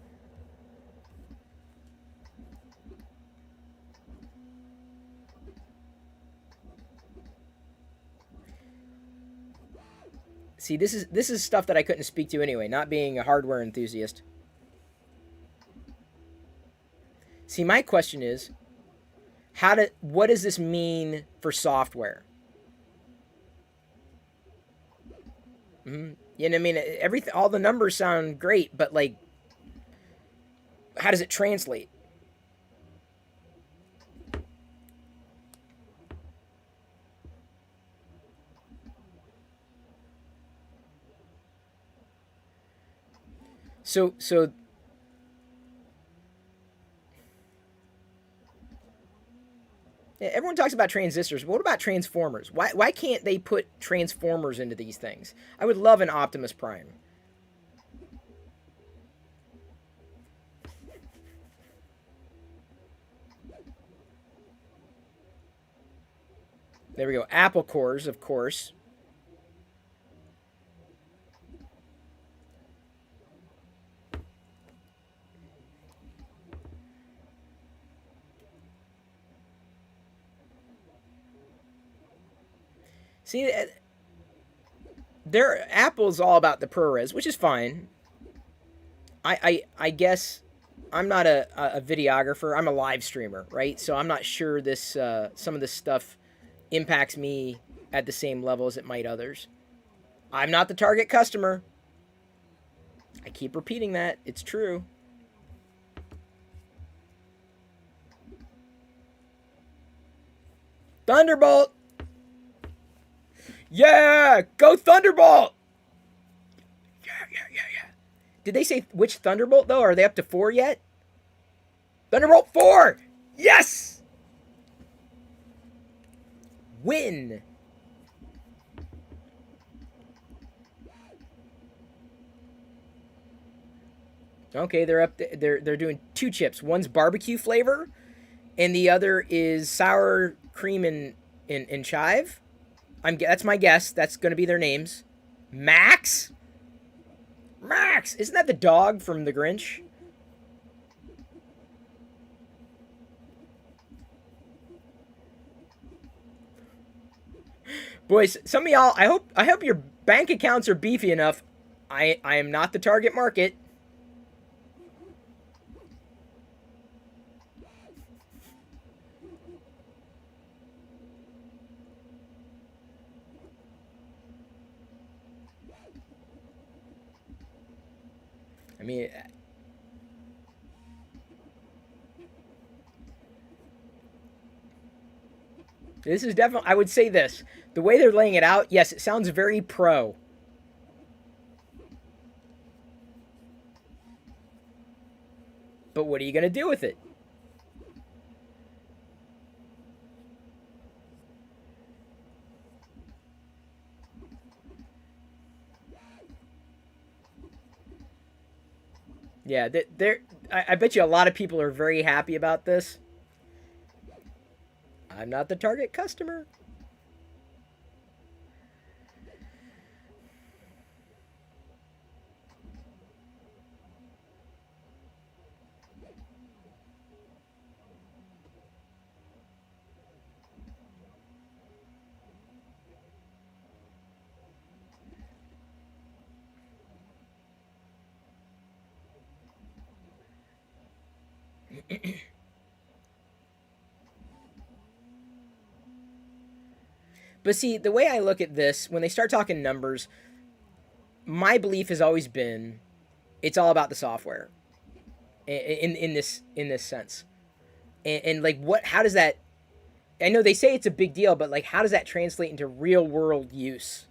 [SPEAKER 1] See, this is stuff that I couldn't speak to anyway, not being a hardware enthusiast. See, my question is, what does this mean for software? Mm-hmm. You know, I mean, all the numbers sound great, but like, how does it translate? So yeah, everyone talks about transistors, but what about transformers? Why can't they put transformers into these things? I would love an Optimus Prime. There we go. Apple cores, of course. See, Apple's all about the ProRes, which is fine. I guess I'm not a videographer. I'm a live streamer, right? So I'm not sure this some of this stuff impacts me at the same level as it might others. I'm not the target customer. I keep repeating that. It's true. Thunderbolt! Yeah! Go Thunderbolt! Yeah. Did they say which Thunderbolt, though? Are they up to 4 yet? Thunderbolt 4! Yes! Win! Okay, they're up. They're doing 2 chips. One's barbecue flavor, and the other is sour cream and chive. That's my guess. That's going to be their names. Max. Max, isn't that the dog from The Grinch? Boys, some of y'all, I hope your bank accounts are beefy enough. I am not the target market. I mean, this is definitely, I would say this. The way they're laying it out, yes, it sounds very pro. But what are you going to do with it? Yeah, I bet you a lot of people are very happy about this. I'm not the target customer. But see, the way I look at this, when they start talking numbers, my belief has always been it's all about the software in this sense. And like what how does that I know they say it's a big deal, but like how does that translate into real world use?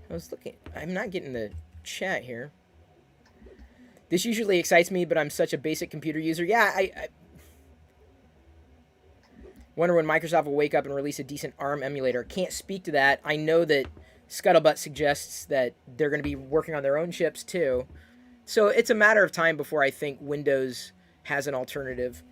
[SPEAKER 1] I was looking. I'm not getting the chat here. This usually excites me, but I'm such a basic computer user. Yeah, I wonder when Microsoft will wake up and release a decent ARM emulator. Can't speak to that. I know that Scuttlebutt suggests that they're going to be working on their own chips too. So it's a matter of time before I think Windows has an alternative.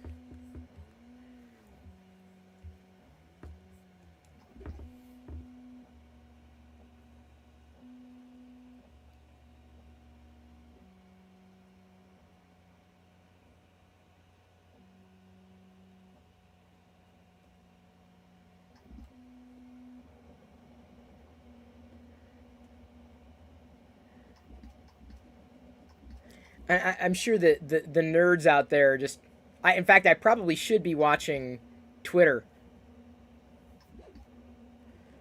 [SPEAKER 1] I'm sure that the nerds out there just. In fact, I probably should be watching Twitter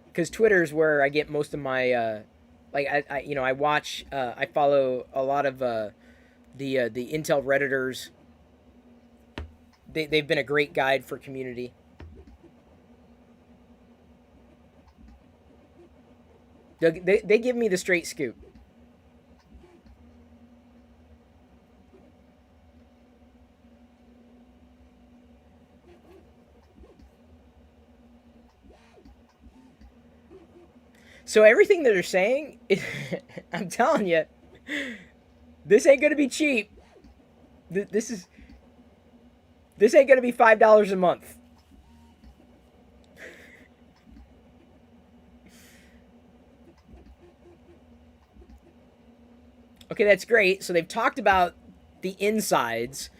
[SPEAKER 1] because Twitter is where I get most of my. Like I watch. I follow a lot of the Intel redditors. They've been a great guide for community. They give me the straight scoop. So everything that they're saying, I'm telling you, this ain't gonna be cheap. This is this ain't gonna be $5 a month. Okay, that's great. So they've talked about the insides,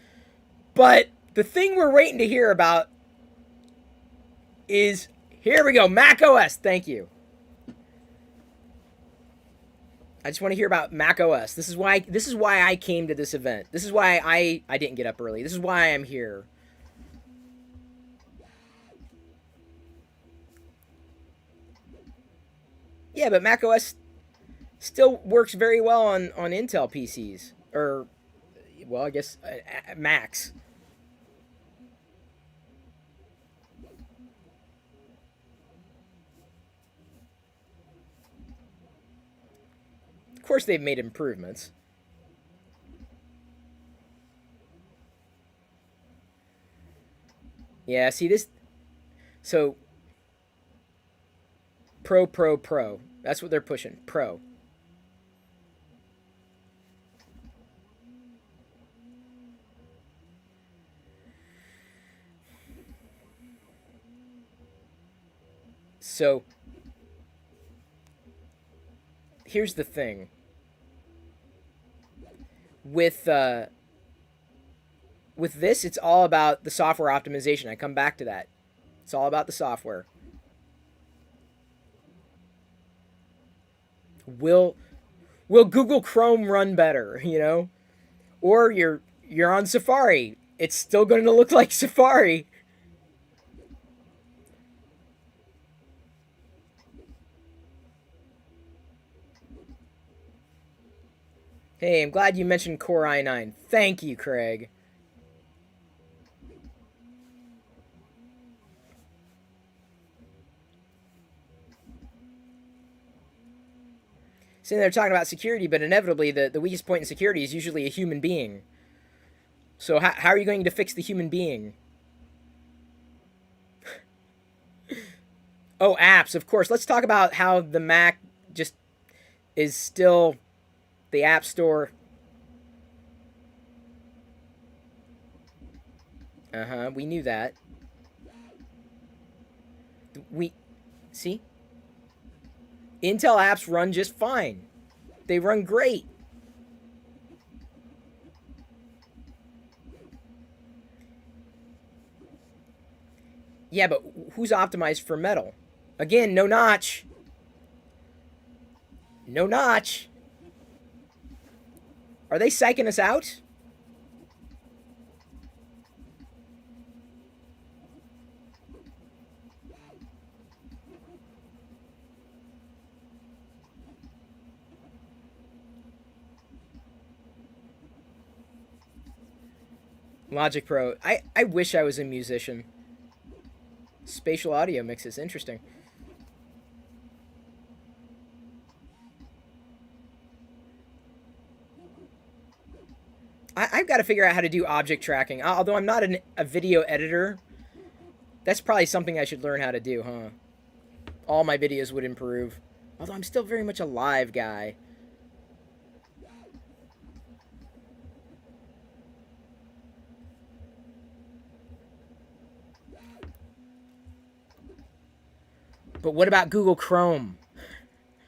[SPEAKER 1] but the thing we're waiting to hear about is here we go, Mac OS. Thank you. I just want to hear about Mac OS. This is why I came to this event. This is why I didn't get up early. This is why I'm here. Yeah, but Mac OS still works very well on Intel PCs or well, I guess Macs. course they've made improvements. Yeah, see this. So Pro. That's what they're pushing. Pro. So here's the thing. With this, it's all about the software optimization. I come back to that. It's all about the software. Will Google Chrome run better, you know? Or you're on Safari. It's still going to look like Safari. Hey, I'm glad you mentioned Core i9. Thank you, Craig. So they're talking about security, but inevitably the weakest point in security is usually a human being. So how are you going to fix the human being? Oh, apps, of course. Let's talk about how the Mac just is still the App Store. We knew that. We see? Intel apps run just fine. They run great. Yeah, but who's optimized for metal? Again, no notch. No notch. Are they psyching us out? Logic Pro. I wish I was a musician. Spatial audio mixes. Interesting. I've got to figure out how to do object tracking. Although I'm not a video editor, that's probably something I should learn how to do, huh? All my videos would improve. Although I'm still very much a live guy. But what about Google Chrome?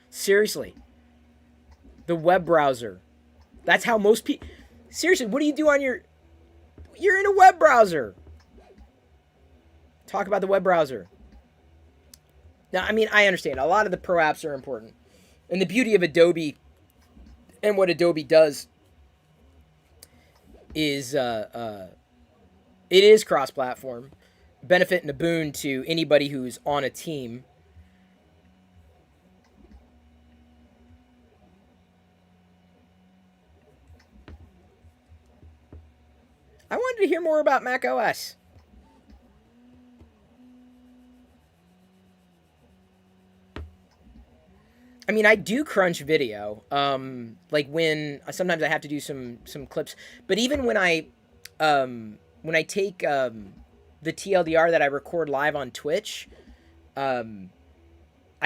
[SPEAKER 1] Seriously. The web browser. That's how most people... Seriously, what do you do on your... You're in a web browser. Talk about the web browser. Now, I mean, I understand. A lot of the pro apps are important. And the beauty of Adobe and what Adobe does is it is cross-platform. Benefit and a boon to anybody who's on a team. I wanted to hear more about Mac OS. I mean, I do crunch video. Like when sometimes I have to do some clips, but even when I take the TLDR that I record live on Twitch, I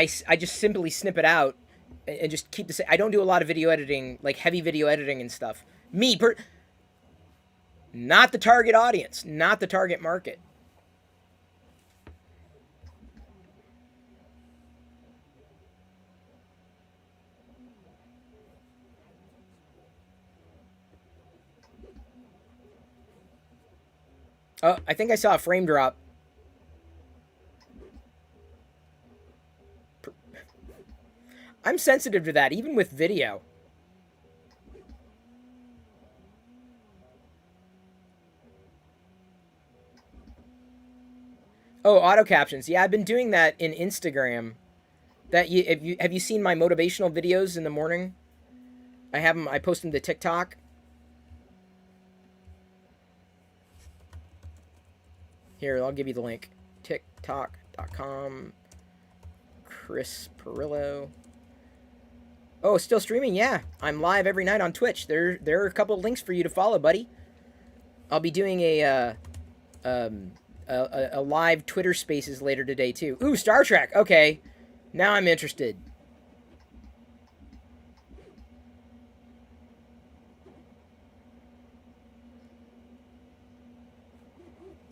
[SPEAKER 1] just simply snip it out and just keep the same. I don't do a lot of video editing, like heavy video editing and stuff. Not the target audience, not the target market. Oh, I think I saw a frame drop. I'm sensitive to that, even with video. Oh, auto captions. Yeah, I've been doing that in Instagram. Have you seen my motivational videos in the morning? I have them. I post them to TikTok. Here, I'll give you the link. TikTok.com. Chris Pirillo. Oh, still streaming? Yeah. I'm live every night on Twitch. There are a couple links for you to follow, buddy. I'll be doing a live Twitter Spaces later today too. Ooh, Star Trek. Okay, now I'm interested.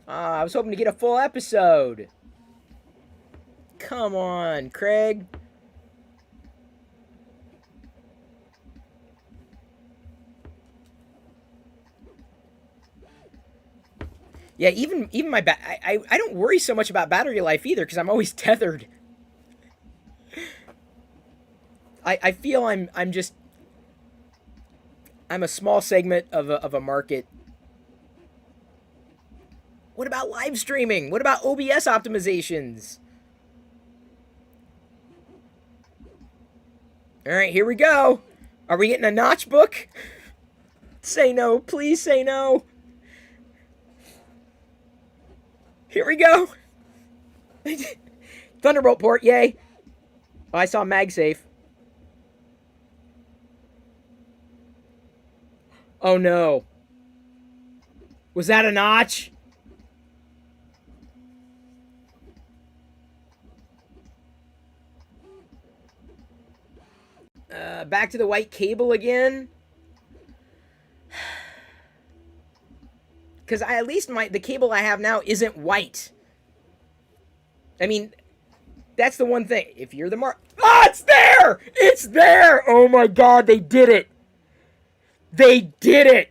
[SPEAKER 1] I was hoping to get a full episode. Come on, Craig. Yeah, even my I don't worry so much about battery life either because I'm always tethered. I feel I'm a small segment of a market. What about live streaming? What about OBS optimizations? All right, here we go. Are we getting a notch book? Say no, please say no. Here we go. Thunderbolt port, yay. Oh, I saw MagSafe. Oh no. Was that a notch? Back to the white cable again. Because at least the cable I have now isn't white. I mean, that's the one thing. If you're the oh, it's there! It's there! Oh my god, they did it! They did it!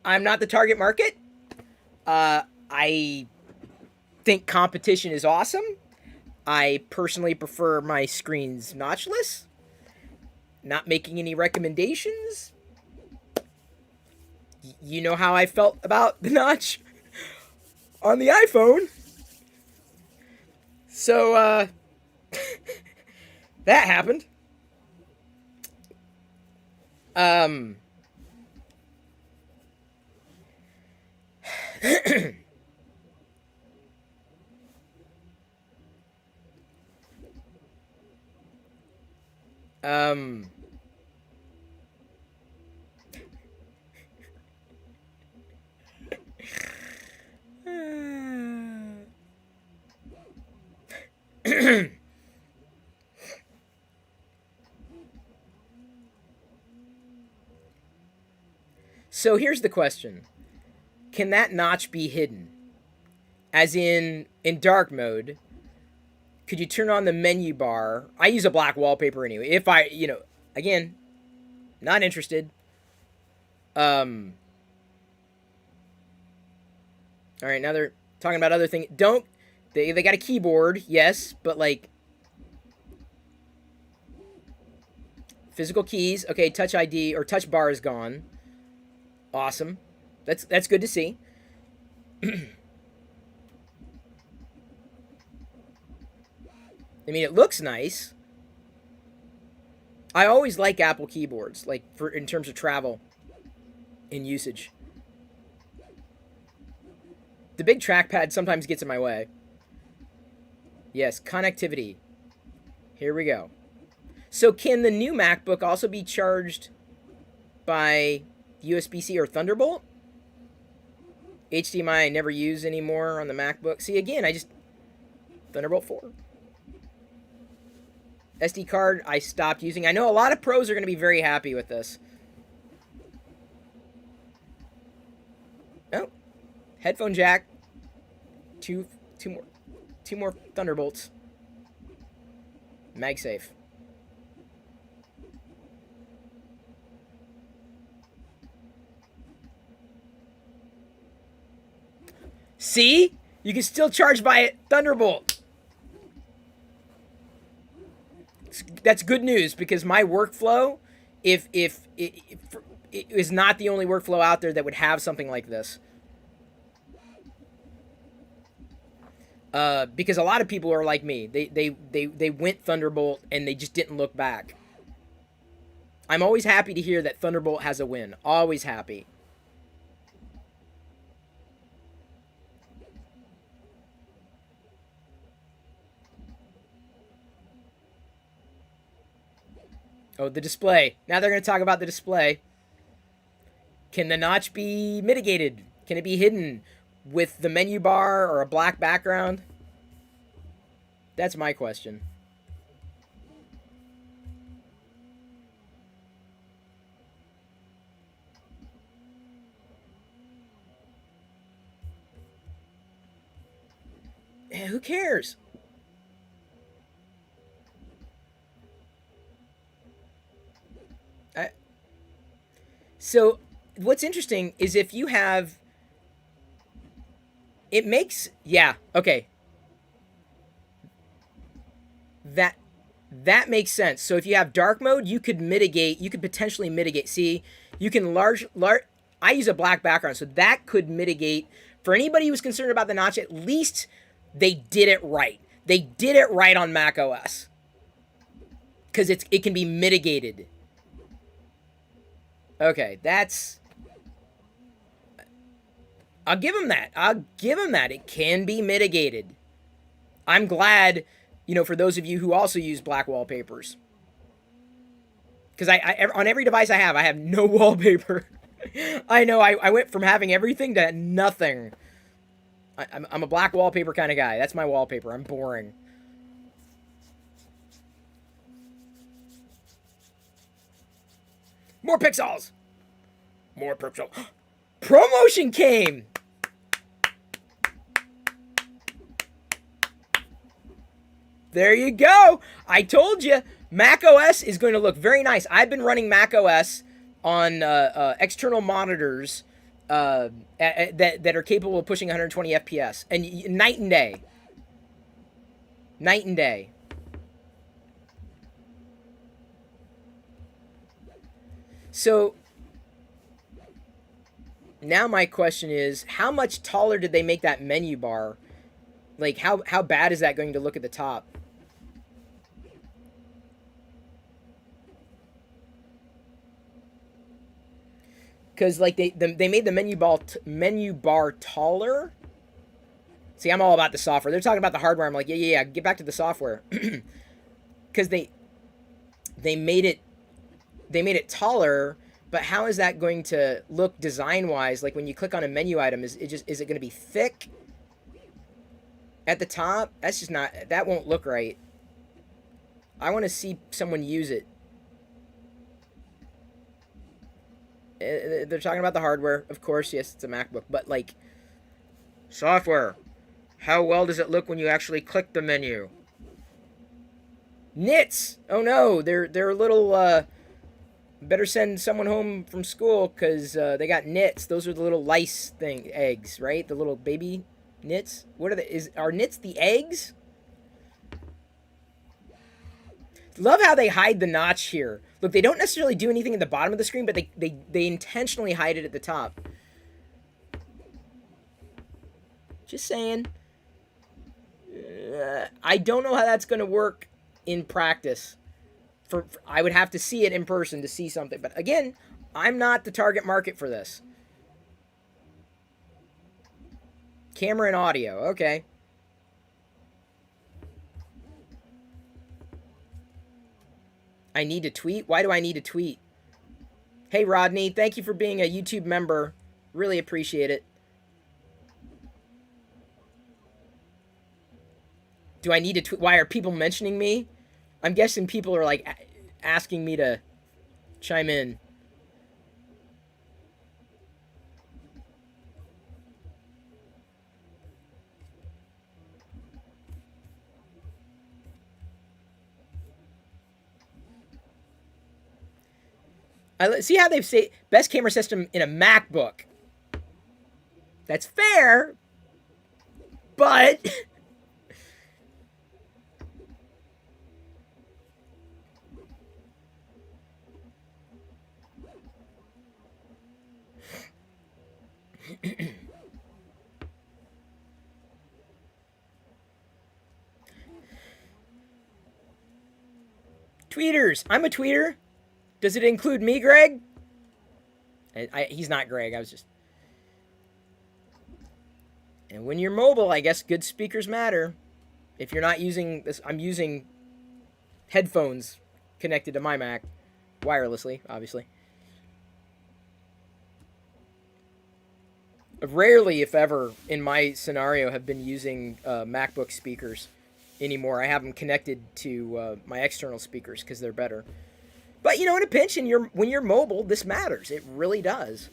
[SPEAKER 1] I'm not the target market. I think competition is awesome. I personally prefer my screens notchless. Not making any recommendations. You know how I felt about the notch on the iPhone. So, that happened. So here's the question. Can that notch be hidden? As in dark mode, could you turn on the menu bar? I use a black wallpaper anyway. If I, again, not interested. All right, now they're talking about other things. They got a keyboard, yes, but like physical keys. Okay, Touch ID or Touch Bar is gone. Awesome. That's good to see. I mean, it looks nice. I always like Apple keyboards, like in terms of travel and usage. The big trackpad sometimes gets in my way. Yes, connectivity. Here we go. So can the new MacBook also be charged by USB-C or Thunderbolt? HDMI I never use anymore on the MacBook. See, again, Thunderbolt 4. SD card I stopped using. I know a lot of pros are going to be very happy with this. Oh, headphone jack. Two more Thunderbolts. MagSafe. See? You can still charge by it. Thunderbolt. That's good news because my workflow, if it is not the only workflow out there that would have something like this. Because a lot of people are like me. They went Thunderbolt and they just didn't look back. I'm always happy to hear that Thunderbolt has a win. Always happy. Oh, the display. Now they're going to talk about the display. Can the notch be mitigated? Can it be hidden with the menu bar or a black background? That's my question. Who cares? So what's interesting is if you have, it makes, yeah, okay, that makes sense. So if you have dark mode, you could mitigate, you could potentially mitigate. See, you can large I use a black background, so that could mitigate. For anybody who's concerned about the notch, at least they did it right. They did it right on Mac OS. Because it can be mitigated. Okay, that's... I'll give him that. I'll give him that. It can be mitigated. I'm glad, you know, for those of you who also use black wallpapers. Because I on every device I have no wallpaper. I know, I went from having everything to nothing. I'm a black wallpaper kind of guy. That's my wallpaper. I'm boring. More pixels! More pixels. ProMotion came! There you go! I told you, Mac OS is going to look very nice. I've been running Mac OS on external monitors that are capable of pushing 120 FPS. And night and day. Night and day. So now my question is, how much taller did they make that menu bar? Like, how bad is that going to look at the top? Because, like, they made the menu bar taller. See, I'm all about the software. They're talking about the hardware. I'm like, yeah. Get back to the software. Because they made it taller, but how is that going to look design-wise? Like, when you click on a menu item, is it going to be thick at the top? That's just not... That won't look right. I want to see someone use it. They're talking about the hardware. Of course, yes, it's a MacBook. But, like, software. How well does it look when you actually click the menu? Nits! Oh, no. They're a little... Better send someone home from school because they got nits. Those are the little lice eggs, right? The little baby nits. What are they? Are nits the eggs? Love how they hide the notch here. Look, they don't necessarily do anything at the bottom of the screen, but they intentionally hide it at the top. Just saying. I don't know how that's going to work in practice. I would have to see it in person to see something. But again, I'm not the target market for this. Camera and audio. Okay. I need to tweet? Why do I need to tweet? Hey, Rodney. Thank you for being a YouTube member. Really appreciate it. Do I need to tweet? Why are people mentioning me? I'm guessing people are, like, asking me to chime in. See how they've said best camera system in a MacBook. That's fair, but... Tweeters. I'm a tweeter. Does it include me, Greg? He's not Greg. I was just... And when you're mobile, I guess good speakers matter. If you're not using this... I'm using headphones connected to my Mac. Wirelessly, obviously. Rarely, if ever, in my scenario, have been using MacBook speakers anymore. I have them connected to my external speakers because they're better. But, you know, in a pinch, when you're mobile, this matters. It really does.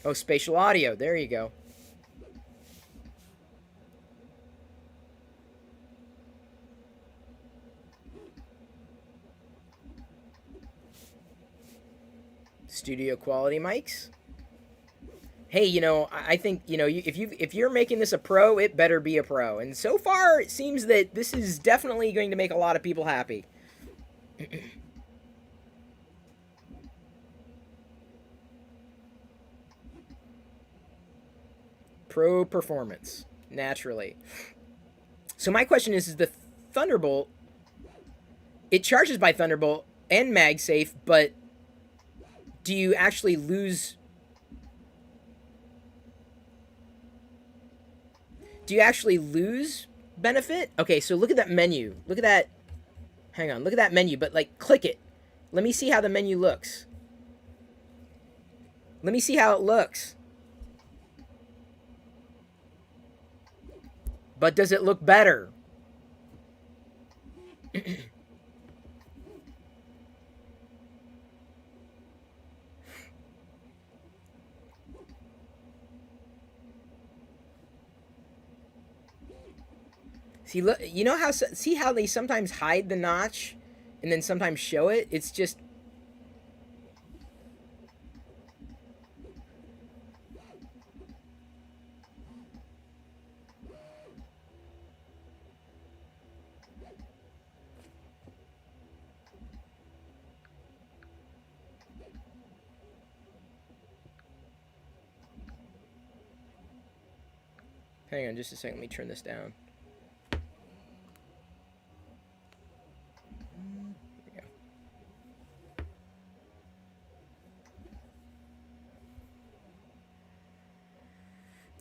[SPEAKER 1] Oh, spatial audio. There you go. Studio quality mics. Hey, you know, I think, you know, if you're making this a pro, it better be a pro. And so far, it seems that this is definitely going to make a lot of people happy. Pro performance, naturally. So my question is the Thunderbolt, it charges by Thunderbolt and MagSafe, but do you actually lose... Do you actually lose benefit? Okay, so look at that menu. Look at that. Hang on, look at that menu, but like click it. Let me see how the menu looks. Let me see how it looks. But does it look better? See, look, you know how, see how they sometimes hide the notch and then sometimes show it? It's just... Hang on just a second, let me turn this down.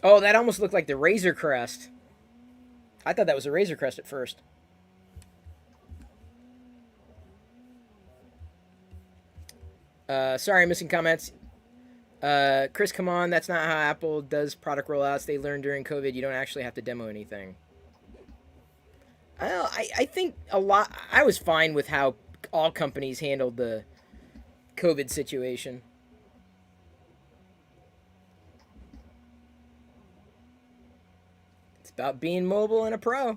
[SPEAKER 1] Oh, that almost looked like the Razor Crest. I thought that was a Razor Crest at first. Sorry, missing comments. Chris, come on. That's not how Apple does product rollouts. They learned during COVID. You don't actually have to demo anything. I think a lot... I was fine with how all companies handled the COVID situation. About being mobile and a pro.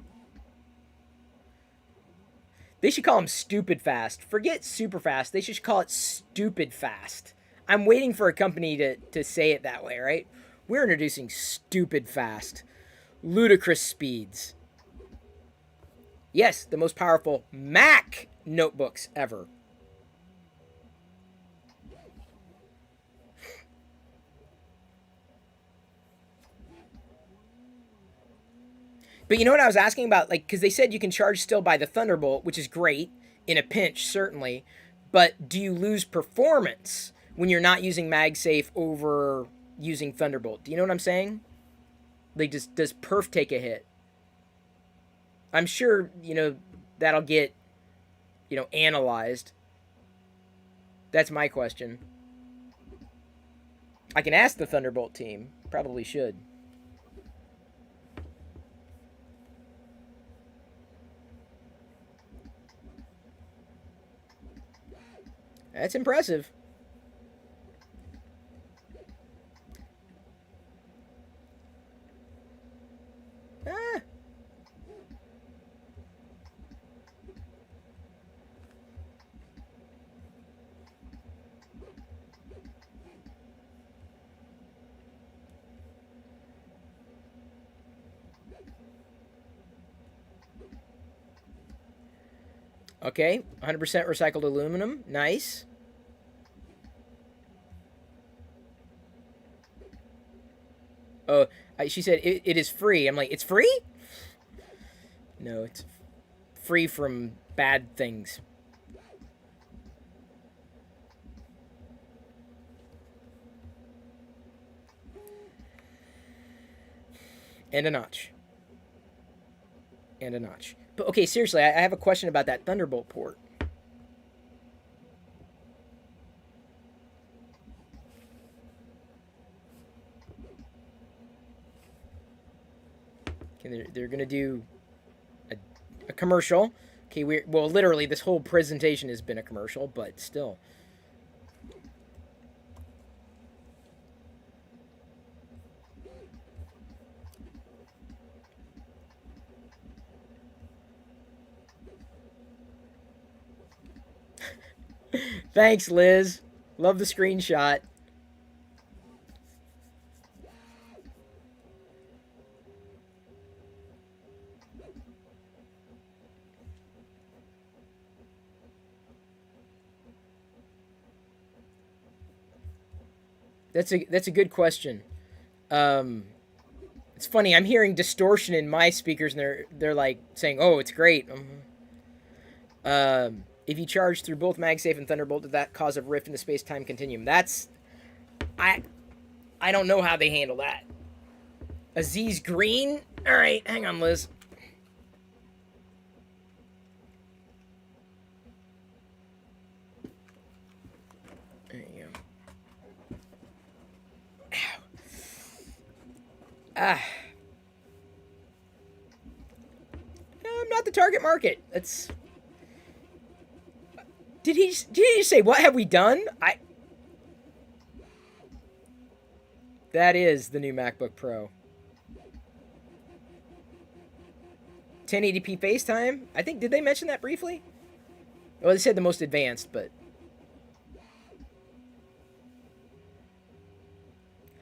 [SPEAKER 1] They should call them stupid fast. Forget super fast. They should call it stupid fast. I'm waiting for a company to say it that way, right? We're introducing stupid fast. Ludicrous speeds. Yes, the most powerful Mac notebooks ever. But you know what I was asking about? Like, because they said you can charge still by the Thunderbolt, which is great, in a pinch, certainly. But do you lose performance when you're not using MagSafe over using Thunderbolt? Do you know what I'm saying? Like, does perf take a hit? I'm sure, you know, that'll get, you know, analyzed. That's my question. I can ask the Thunderbolt team. Probably should. That's impressive. Ah. Okay, 100% recycled aluminum. Nice. Oh, she said it is free. I'm like, it's free? No, it's free from bad things. And a notch. And a notch. But okay, seriously, I have a question about that Thunderbolt port. Okay, they're gonna do a commercial. Okay, well, literally, this whole presentation has been a commercial, but still. Thanks, Liz. Love the screenshot. That's a good question. It's funny. I'm hearing distortion in my speakers, and they're like saying, "Oh, it's great." If you charge through both MagSafe and Thunderbolt, did that cause a rift in the space-time continuum? I don't know how they handle that. Aziz Green? All right, hang on, Liz. There you go. Ow. I'm not the target market. That's... Did he just say, what have we done? That is the new MacBook Pro. 1080p FaceTime? I think, did they mention that briefly? Well, they said the most advanced, but...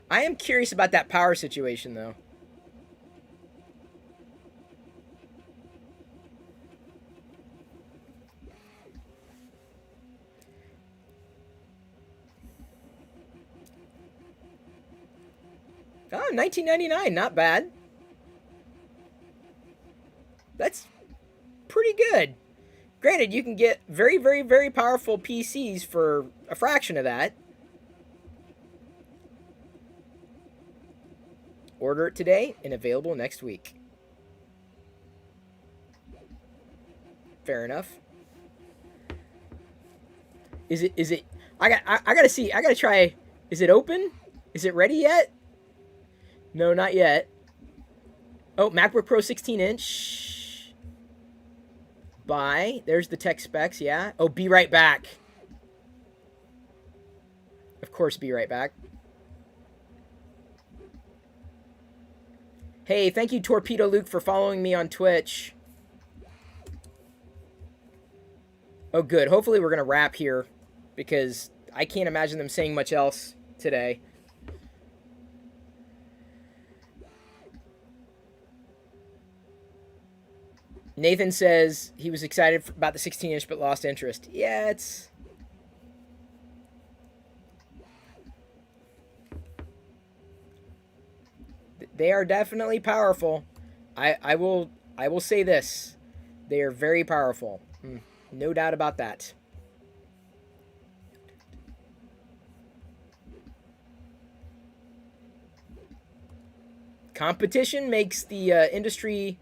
[SPEAKER 1] I am curious about that power situation, though. Oh, $19.99, not bad. That's pretty good. Granted, you can get very, very, very powerful PCs for a fraction of that. Order it today and available next week. Fair enough. Is it I gotta see. I gotta try. Is it open? Is it ready yet? No, not yet. Oh, MacBook Pro 16-inch. Buy. There's the tech specs, yeah. Oh, be right back. Of course, be right back. Hey, thank you, Torpedo Luke, for following me on Twitch. Oh, good. Hopefully we're going to wrap here, because I can't imagine them saying much else today. Nathan says he was excited about the 16-inch but lost interest. Yeah, it's... They are definitely powerful. I will say this. They are very powerful. No doubt about that. Competition makes the industry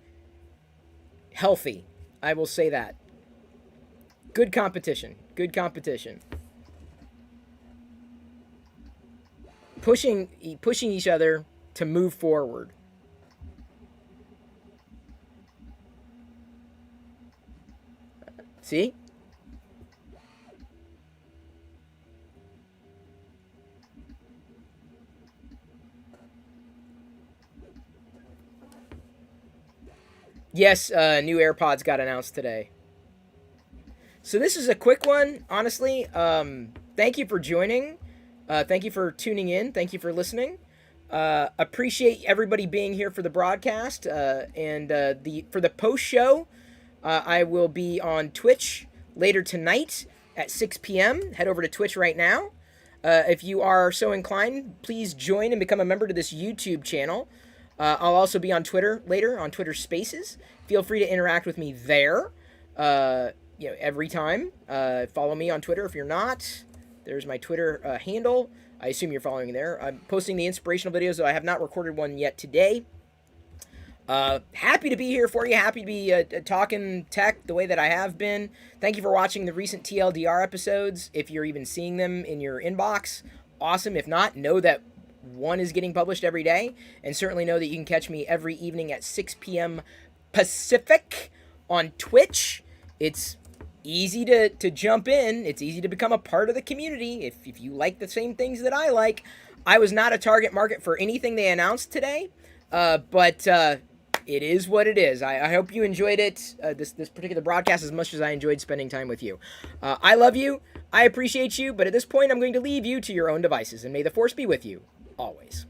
[SPEAKER 1] healthy. I will say that. Good competition. Good competition. Pushing each other to move forward. See? Yes, new AirPods got announced today. So this is a quick one, honestly. Thank you for joining. Thank you for tuning in. Thank you for listening. Appreciate everybody being here for the broadcast. And for the post show, I will be on Twitch later tonight at 6 p.m. Head over to Twitch right now. If you are so inclined, please join and become a member to this YouTube channel. I'll also be on Twitter later, on Twitter Spaces. Feel free to interact with me there. Every time. Follow me on Twitter if you're not. There's my Twitter handle. I assume you're following there. I'm posting the inspirational videos, though I have not recorded one yet today. Happy to be here for you. Happy to be talking tech the way that I have been. Thank you for watching the recent TLDR episodes. If you're even seeing them in your inbox, awesome. If not, know that one is getting published every day, and certainly know that you can catch me every evening at 6 p.m. Pacific on Twitch. It's easy to jump in. It's easy to become a part of the community if you like the same things that I like. I was not a target market for anything they announced today, but it is what it is. I hope you enjoyed it, this particular broadcast, as much as I enjoyed spending time with you. I love you. I appreciate you. But at this point, I'm going to leave you to your own devices. And may the Force be with you always.